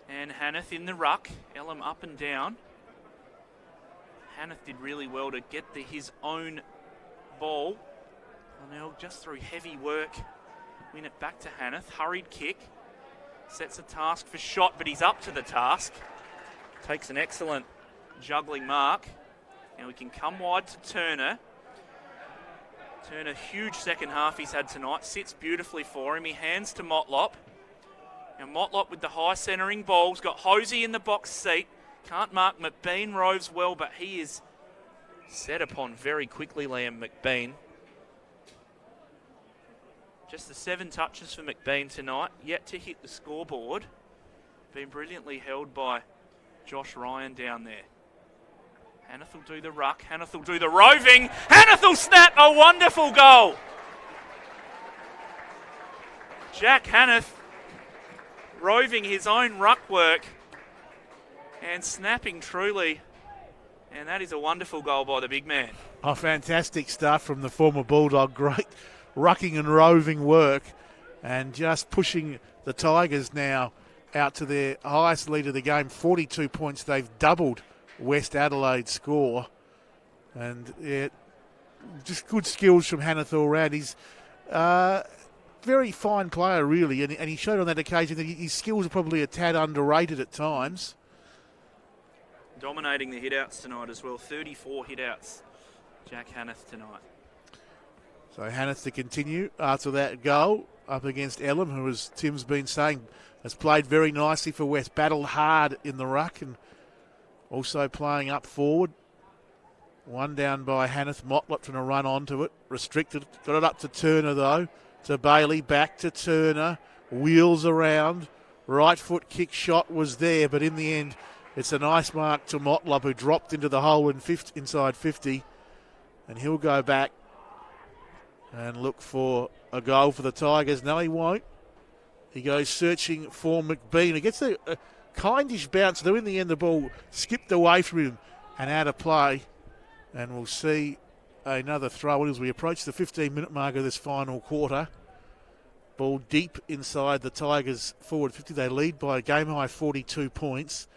and Hanneth in the ruck. Elam up and down. Hanneth did really well to get his own ball. Glenelg just through heavy work. Win it back to Hanneth. Hurried kick. Sets a task for shot, but he's up to the task. Takes an excellent juggling mark. Now we can come wide to Turner. Turner, huge second half he's had tonight. Sits beautifully for him. He hands to Motlop. Now Motlop with the high centering ball. He's got Hosey in the box seat. Can't mark McBean. Roves well, but he is set upon very quickly, Liam McBean. Just the 7 touches for McBean tonight. Yet to hit the scoreboard. Been brilliantly held by Josh Ryan down there. Hanneth will do the ruck. Hanneth will do the roving. Hanneth will snap a wonderful goal. Jack Hanneth roving his own ruck work and snapping truly. And that is a wonderful goal by the big man. Oh, fantastic stuff from the former Bulldog. Great rucking and roving work. And just pushing the Tigers now out to their highest lead of the game. 42 points. They've doubled West Adelaide's score. And yeah, just good skills from Hanneth all round. He's very fine player, really, and he showed on that occasion that his skills are probably a tad underrated at times. Dominating the hit-outs tonight as well. 34 hit-outs, Jack Hanneth tonight. So Hanneth to continue after that goal up against Elam, who, as Tim's been saying, has played very nicely for West. Battled hard in the ruck and also playing up forward. One down by Hanneth. Motlop trying to run onto it. Restricted. Got it up to Turner, though. To Bailey. Back to Turner. Wheels around. Right foot kick shot was there, but in the end, it's a nice mark to Motlop, who dropped into the hole inside 50. And he'll go back and look for a goal for the Tigers. No, he won't. He goes searching for McBean. He gets a kindish bounce, though in the end the ball skipped away from him and out of play. And we'll see another throw as we approach the 15-minute mark of this final quarter. Ball deep inside the Tigers forward 50. They lead by a game-high 42 points.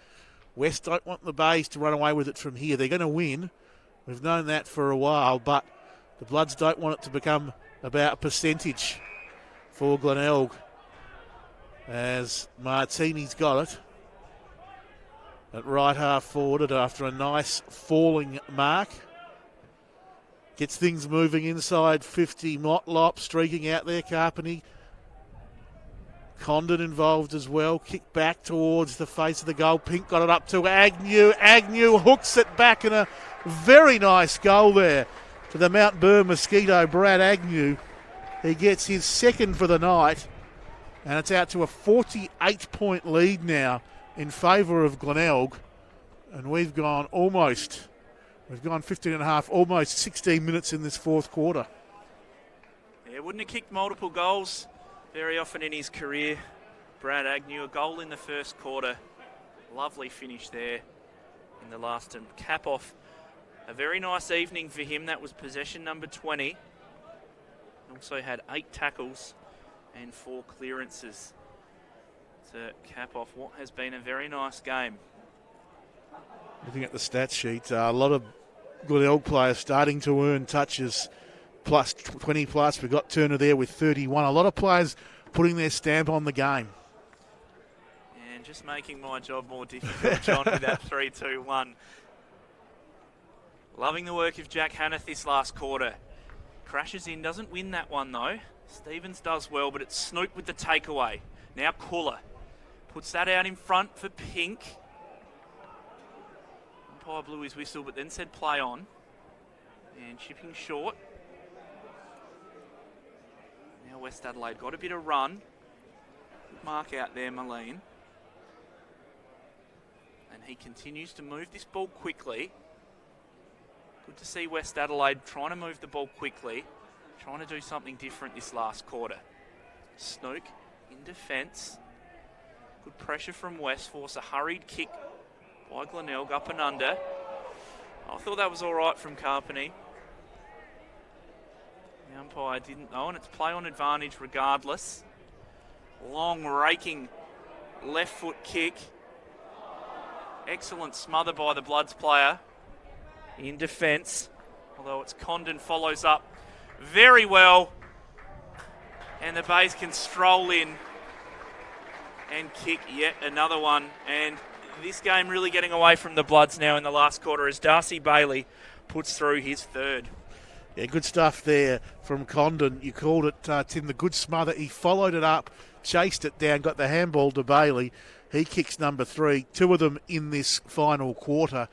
West don't want the Bays to run away with it from here. They're going to win. We've known that for a while, but the Bloods don't want it to become about a percentage for Glenelg, as Martini's got it at right half forward after a nice falling mark. Gets things moving inside 50. Motlop streaking out there. Carpeny. Condon involved as well. Kick back towards the face of the goal. Pink got it up to Agnew. Agnew hooks it back, and a very nice goal there to the Mount Burr Mosquito, Brad Agnew. He gets his second for the night, and it's out to a 48-point lead now in favour of Glenelg. And we've gone 15 and a half, almost 16 minutes in this fourth quarter. Yeah, wouldn't have kicked multiple goals very often in his career. Brad Agnew, a goal in the first quarter. Lovely finish there in the last, and cap off a very nice evening for him. That was possession number 20. Also had 8 tackles and 4 clearances to cap off what has been a very nice game. Looking at the stat sheet, a lot of Glenelg players starting to earn touches, plus 20 plus. We've got Turner there with 31. A lot of players putting their stamp on the game. And just making my job more difficult, John, with that 3-2-1. Loving the work of Jack Hanneth this last quarter. Crashes in, doesn't win that one though. Stevens does well, but it's Snook with the takeaway. Now Cooler puts that out in front for Pink. Umpire blew his whistle, but then said play on. And chipping short. Now West Adelaide got a bit of run. Good mark out there, Moline. And he continues to move this ball quickly. Good to see West Adelaide trying to move the ball quickly, trying to do something different this last quarter. Snook in defence. Good pressure from West, force a hurried kick by Glenelg up and under. I thought that was all right from Carpeny. The umpire didn't know, and it's play on advantage regardless. Long raking left foot kick. Excellent smother by the Bloods player in defence, although it's Condon follows up very well, and the Bays can stroll in and kick yet another one. And this game really getting away from the Bloods now in the last quarter as Darcy Bailey puts through his third. Yeah, good stuff there from Condon. You called it, Tim, the good smother. He followed it up, chased it down, got the handball to Bailey. He kicks number 3, 2 of them in this final quarter.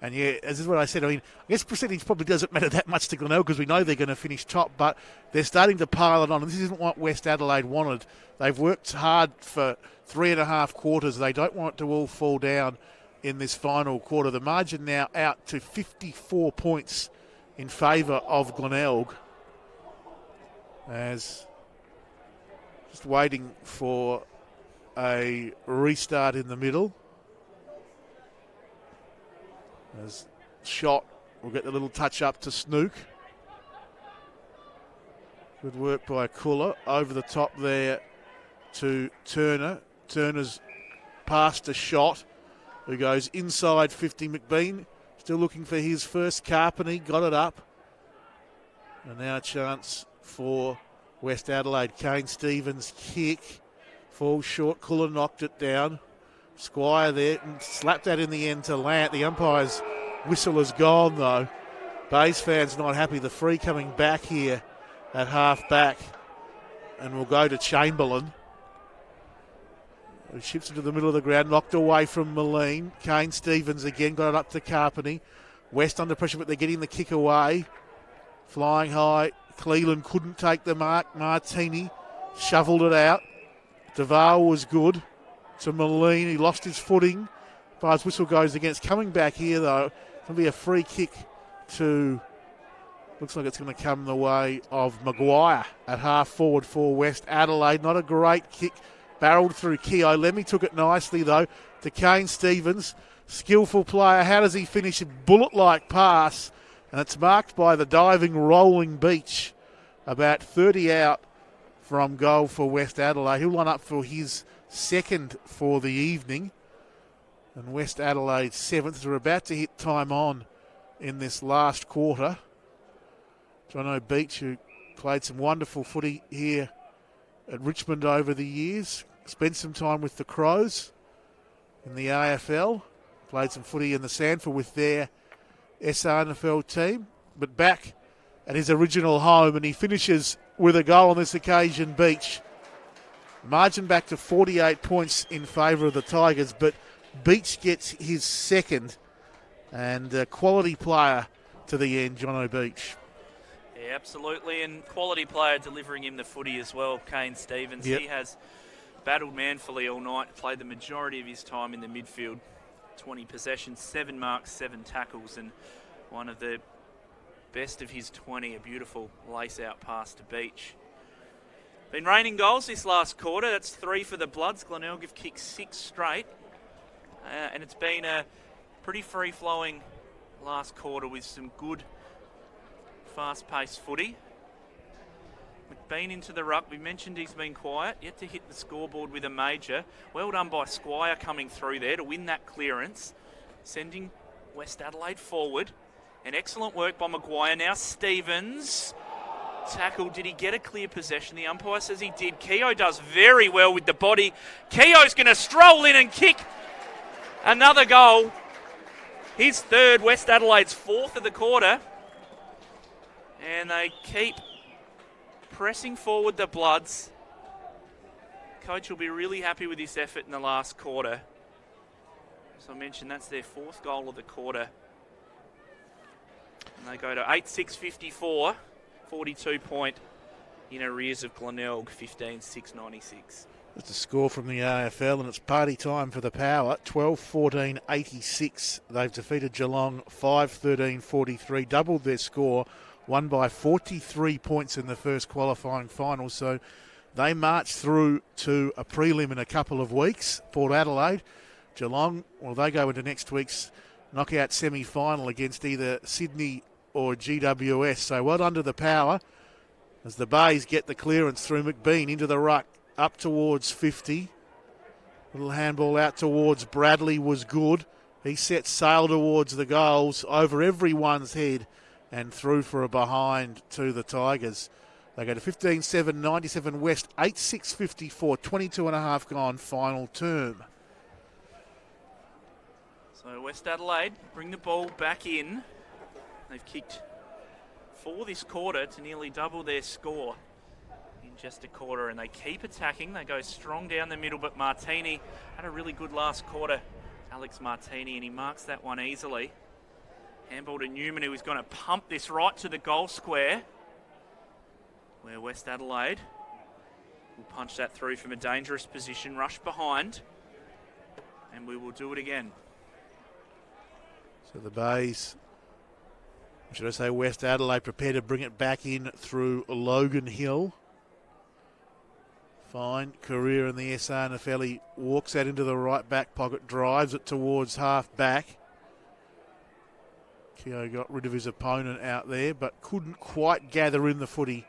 And yeah, as is what I said, I guess percentage probably doesn't matter that much to Glenelg because we know they're going to finish top, but they're starting to pile it on. And this isn't what West Adelaide wanted. They've worked hard for 3.5 quarters. They don't want it to all fall down in this final quarter. The margin now out to 54 points in favour of Glenelg. As just waiting for a restart in the middle. As shot, we'll get the little touch up to Snook. Good work by Cooler. Over the top there to Turner. Turner's past a shot, who goes inside 50. McBean still looking for his first. Carpeny got it up. And now a chance for West Adelaide. Kane Stevens kick. Falls short. Cooler knocked it down. Squire there and slapped that in the end to Lant. The umpire's whistle is gone though. Bays fans not happy. The free coming back here at half back. And we'll go to Chamberlain. He shifts into the middle of the ground, knocked away from Moline. Kane Stevens again got it up to Carpeney. West under pressure, but they're getting the kick away. Flying high. Cleland couldn't take the mark. Martini shoveled it out. Duval was good to Moline. He lost his footing. Bar's whistle goes against. Coming back here, though, it's going to be a free kick to... Looks like it's going to come the way of Maguire at half forward for West Adelaide. Not a great kick. Barreled through Keogh. Lemmy took it nicely, though, to Kane Stevens. Skillful player. How does he finish? A bullet-like pass. And it's marked by the diving, rolling Beach. About 30 out from goal for West Adelaide. He'll line up for his second for the evening. And West Adelaide's seventh. They're about to hit time on in this last quarter. Jono Beach, who played some wonderful footy here at Richmond over the years. Spent some time with the Crows in the AFL. Played some footy in the SANFL with their SANFL team. But back at his original home, and he finishes with a goal on this occasion, Beach. Margin back to 48 points in favour of the Tigers, but Beach gets his second, and a quality player to the end, Jono Beach. Yeah, absolutely, and quality player delivering him the footy as well, Kane Stevens. Yep. He has battled manfully all night, played the majority of his time in the midfield. 20 possessions, 7 marks, 7 tackles, and one of the best of his 20, a beautiful lace-out pass to Beach. Been raining goals this last quarter. That's 3 for the Bloods. Glenelg have kicked 6 straight, and it's been a pretty free-flowing last quarter with some good fast-paced footy. McBean into the ruck. We mentioned he's been quiet, yet to hit the scoreboard with a major. Well done by Squire coming through there to win that clearance, sending West Adelaide forward. And excellent work by Maguire. Now Stevens. Tackle. Did he get a clear possession? The umpire says he did. Keogh does very well with the body. Keogh's going to stroll in and kick another goal. His third, West Adelaide's fourth of the quarter. And they keep pressing forward the Bloods. Coach will be really happy with this effort in the last quarter. As I mentioned, that's their fourth goal of the quarter. And they go to 8-6-54, 42 point in arrears of Glenelg, 15-6-96. That's a score from the AFL, and it's party time for the Power. 12-14-86. They've defeated Geelong 5-13-43, doubled their score, won by 43 points in the first qualifying final. So they march through to a prelim in a couple of weeks. Port Adelaide, Geelong, well, they go into next week's knockout semi-final against either Sydney or GWS. So well done to the Power as the Bays get the clearance through McBean into the ruck up towards 50. Little handball out towards Bradley was good. He set sail towards the goals over everyone's head and through for a behind to the Tigers. They go to 15-7, 97 West, 8-6-54, 22 and a half gone, final term. So West Adelaide bring the ball back in. They've kicked 4 this quarter to nearly double their score in just a quarter, and they keep attacking. They go strong down the middle, but Martini had a really good last quarter, Alex Martini, and he marks that one easily. Handball to Newman, who is going to pump this right to the goal square, where West Adelaide will punch that through from a dangerous position, rush behind, and we will do it again. So the Bays, should I say West Adelaide, prepare to bring it back in through Logan Hill. Fine career in the SANFL. He walks that into the right back pocket, drives it towards half back. Keogh got rid of his opponent out there, but couldn't quite gather in the footy.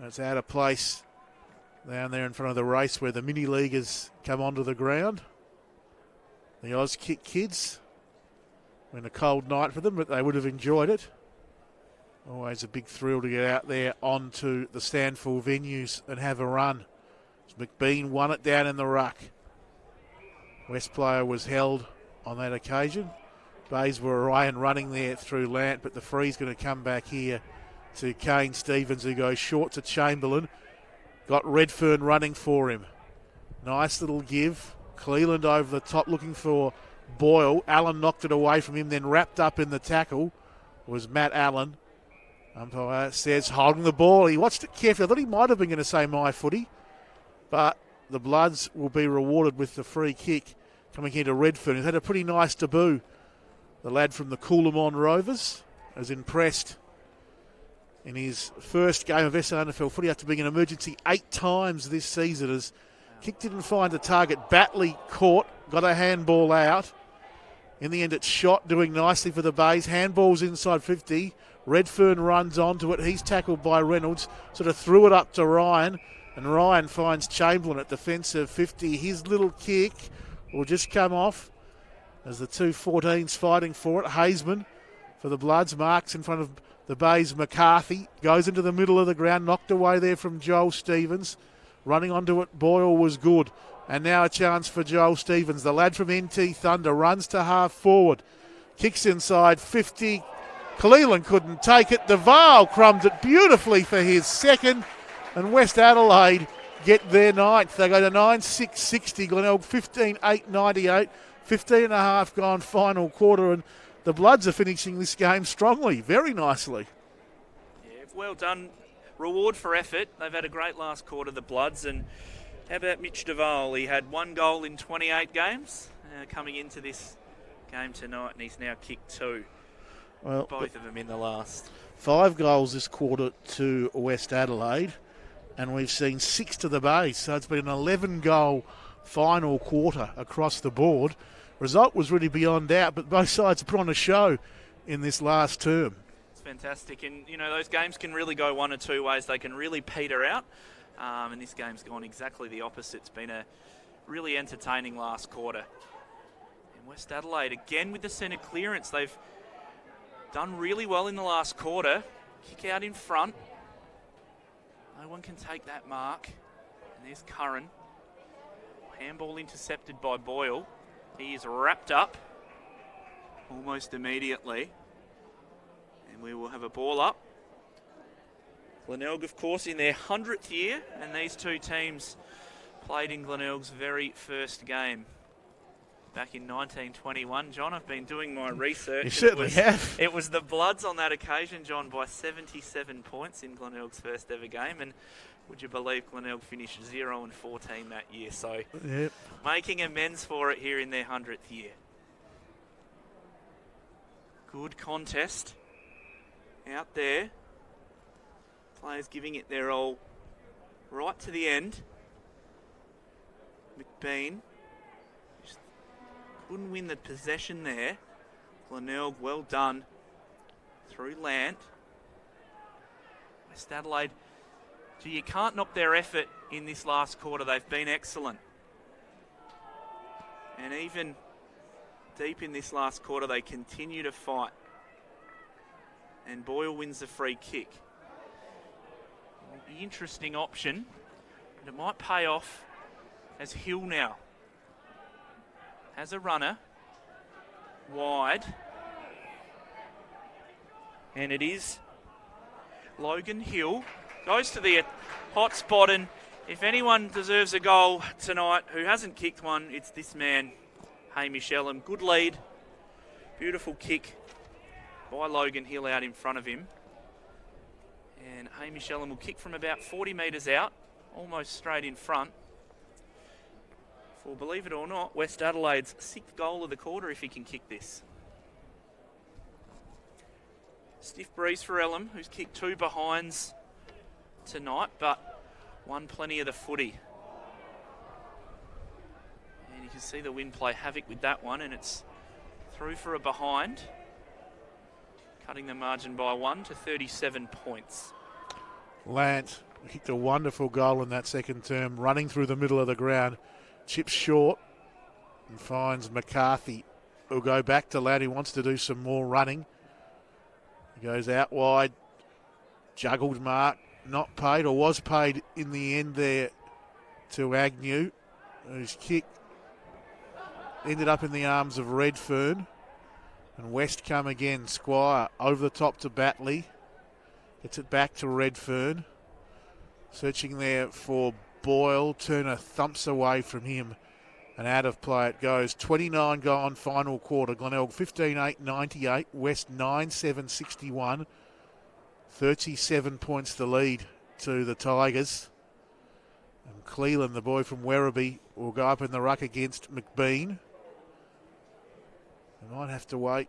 It's out of place down there in front of the race where the mini leaguers come onto the ground. The Oz Kick kids. Been a cold night for them, but they would have enjoyed it. Always a big thrill to get out there onto the SANFL venues and have a run. As McBean won it down in the ruck. West player was held on that occasion. Bays were away and running there through Lant, but the free's going to come back here to Kane Stevens, who goes short to Chamberlain. Got Redfern running for him. Nice little give. Cleland over the top looking for Boyle. Allen knocked it away from him, then wrapped up in the tackle was Matt Allen. Umpire says holding the ball. He watched it carefully. I thought he might have been going to say my footy, but the Bloods will be rewarded with the free kick coming here to Redfern. He's had a pretty nice debut. The lad from the Coolamon Rovers has impressed in his first game of SANFL footy after being an emergency 8 times this season. As kick didn't find a target. Batley caught, got a handball out. In the end, it's shot, doing nicely for the Bays. Handball's inside 50. Redfern runs onto it. He's tackled by Reynolds. Sort of threw it up to Ryan. And Ryan finds Chamberlain at defensive 50. His little kick will just come off as the two 14s fighting for it. Hazeman for the Bloods. Marks in front of the Bays. McCarthy goes into the middle of the ground. Knocked away there from Joel Stevens. Running onto it, Boyle was good. And now a chance for Joel Stevens. The lad from NT Thunder runs to half forward. Kicks inside 50. Cleland couldn't take it. DeVale crumbed it beautifully for his second. And West Adelaide get their 9th. They go to 9-6-60. Glenelg 15-8-98. 15 and a half gone final quarter. And the Bloods are finishing this game strongly, very nicely. Yeah, well done. Reward for effort. They've had a great last quarter, the Bloods. And how about Mitch DeVale? He had 1 goal in 28 games coming into this game tonight, and he's now kicked 2. Well, both of them in the last. 5 goals this quarter to West Adelaide, and we've seen 6 to the Bays. So it's been an 11-goal final quarter across the board. Result was really beyond doubt, but both sides put on a show in this last term. It's fantastic, and you know those games can really go one or two ways. They can really peter out, and this game's gone exactly the opposite. It's been a really entertaining last quarter. And West Adelaide again with the centre clearance. They've done really well in the last quarter. Kick out in front. No one can take that mark. And there's Curran. Handball intercepted by Boyle. He is wrapped up almost immediately. And we will have a ball up. Glenelg, of course, in their 100th year. And these two teams played in Glenelg's very first game back in 1921. John, I've been doing my research. You certainly have. It was the Bloods on that occasion, John, by 77 points in Glenelg's first ever game. And would you believe Glenelg finished 0-14 that year? So yep, making amends for it here in their 100th year. Good contest out there. Players giving it their all right to the end. McBean just couldn't win the possession there. Glenelg, well done through Lant. West Adelaide, gee, you can't knock their effort in this last quarter. They've been excellent. And even deep in this last quarter, they continue to fight. And Boyle wins the free kick. The interesting option, and it might pay off, as Hill now has a runner wide, and it is Logan Hill goes to the hot spot, and if anyone deserves a goal tonight who hasn't kicked one, it's this man, Hamish Ellum. Good lead, beautiful kick by Logan Hill out in front of him. And Hamish Ellum will kick from about 40 metres out, almost straight in front. For, believe it or not, West Adelaide's 6th goal of the quarter if he can kick this. Stiff breeze for Ellum, who's kicked 2 behinds tonight, but won plenty of the footy. And you can see the wind play havoc with that one, and it's through for a behind, cutting the margin by 1 to 37 points. Lant kicked a wonderful goal in that second term, running through the middle of the ground. Chips short and finds McCarthy, who'll go back to Lant. He wants to do some more running. He goes out wide Juggled mark, not paid, or was paid in the end there to Agnew, whose kick ended up in the arms of Redfern. And West come again. Squire over the top to Batley. Gets it back to Redfern. Searching there for Boyle. Turner thumps away from him. And out of play it goes. 29 gone, final quarter. Glenelg 15-8, 98. West 9-7, 61. 37 points the lead to the Tigers. And Cleland, the boy from Werribee, will go up in the ruck against McBean. They might have to wait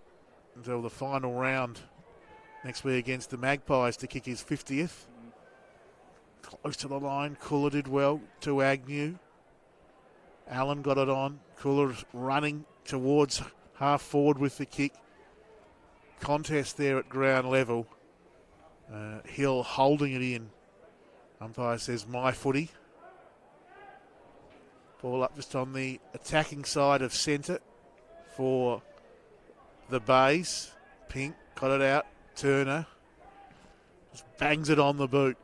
until the final round next week against the Magpies to kick his 50th. Close to the line. Cooler did well to Agnew. Allen got it on. Cooler running towards half forward with the kick. Contest there at ground level. Hill holding it in. Umpire says my footy. Ball up just on the attacking side of centre for the Bays. Pink got it out. Turner just bangs it on the boot.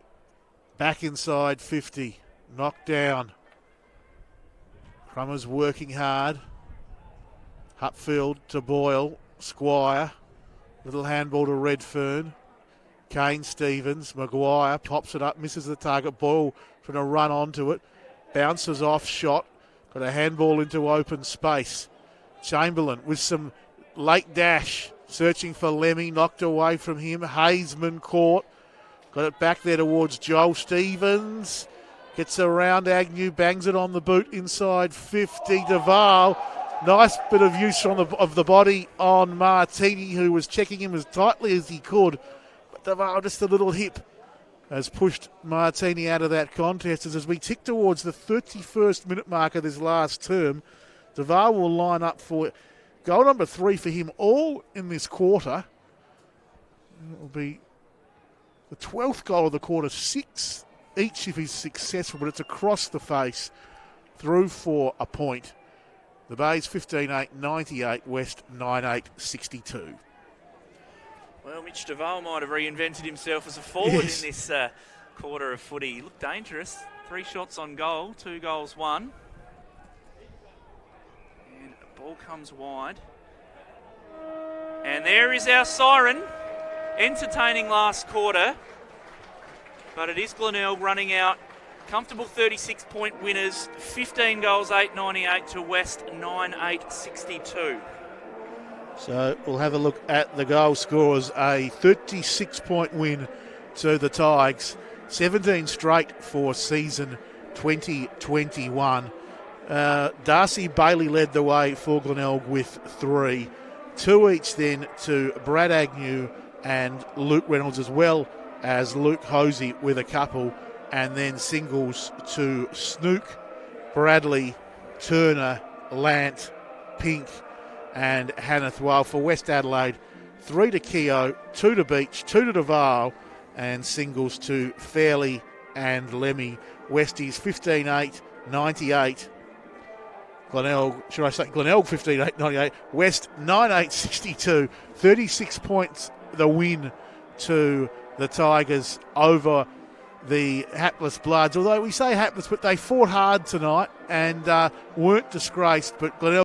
Back inside 50. Knocked down. Crummer's working hard. Hupfield to Boyle. Squire. Little handball to Redfern. Kane Stevens. Maguire pops it up. Misses the target. Boyle trying to run onto it. Bounces off shot. Got a handball into open space. Chamberlain with some late dash. Searching for Lemmy. Knocked away from him. Hazeman caught. Got it back there towards Joel Stevens. Gets around Agnew. Bangs it on the boot inside 50. Duval. Nice bit of use of the body on Martini, who was checking him as tightly as he could. But Duval, just a little hip, has pushed Martini out of that contest. As we tick towards the 31st minute mark of this last term, Duval will line up for goal number 3 for him, all in this quarter. It will be the 12th goal of the quarter, 6 each if he's successful, but it's across the face, through for a point. The Bays 15-8, 98, West 9-8, 62. Well, Mitch Duval might have reinvented himself as a forward in this quarter of footy. He looked dangerous. 3 shots on goal, 2 goals won. And the ball comes wide. And there is our siren. Entertaining last quarter. But it is Glenelg running out. Comfortable 36-point winners. 15 goals, 8-98 to West, 9-8, 62. So we'll have a look at the goal scorers. A 36-point win to the Tigers. 17 straight for season 2021. Darcy Bailey led the way for Glenelg with 3. 2 each then to Brad Agnew and Luke Reynolds, as well as Luke Hosey with a couple. And then singles to Snook, Bradley, Turner, Lant, Pink and Hanneth. While for West Adelaide, 3 to Keogh, 2 to Beach, 2 to Duval, and singles to Fairley and Lemmy. Westies 15-8, 98. Glenelg 15-8, 98. West 9-8, 62. 36 points the win to the Tigers over the hapless Bloods. Although we say hapless, but they fought hard tonight and weren't disgraced. But Glenelg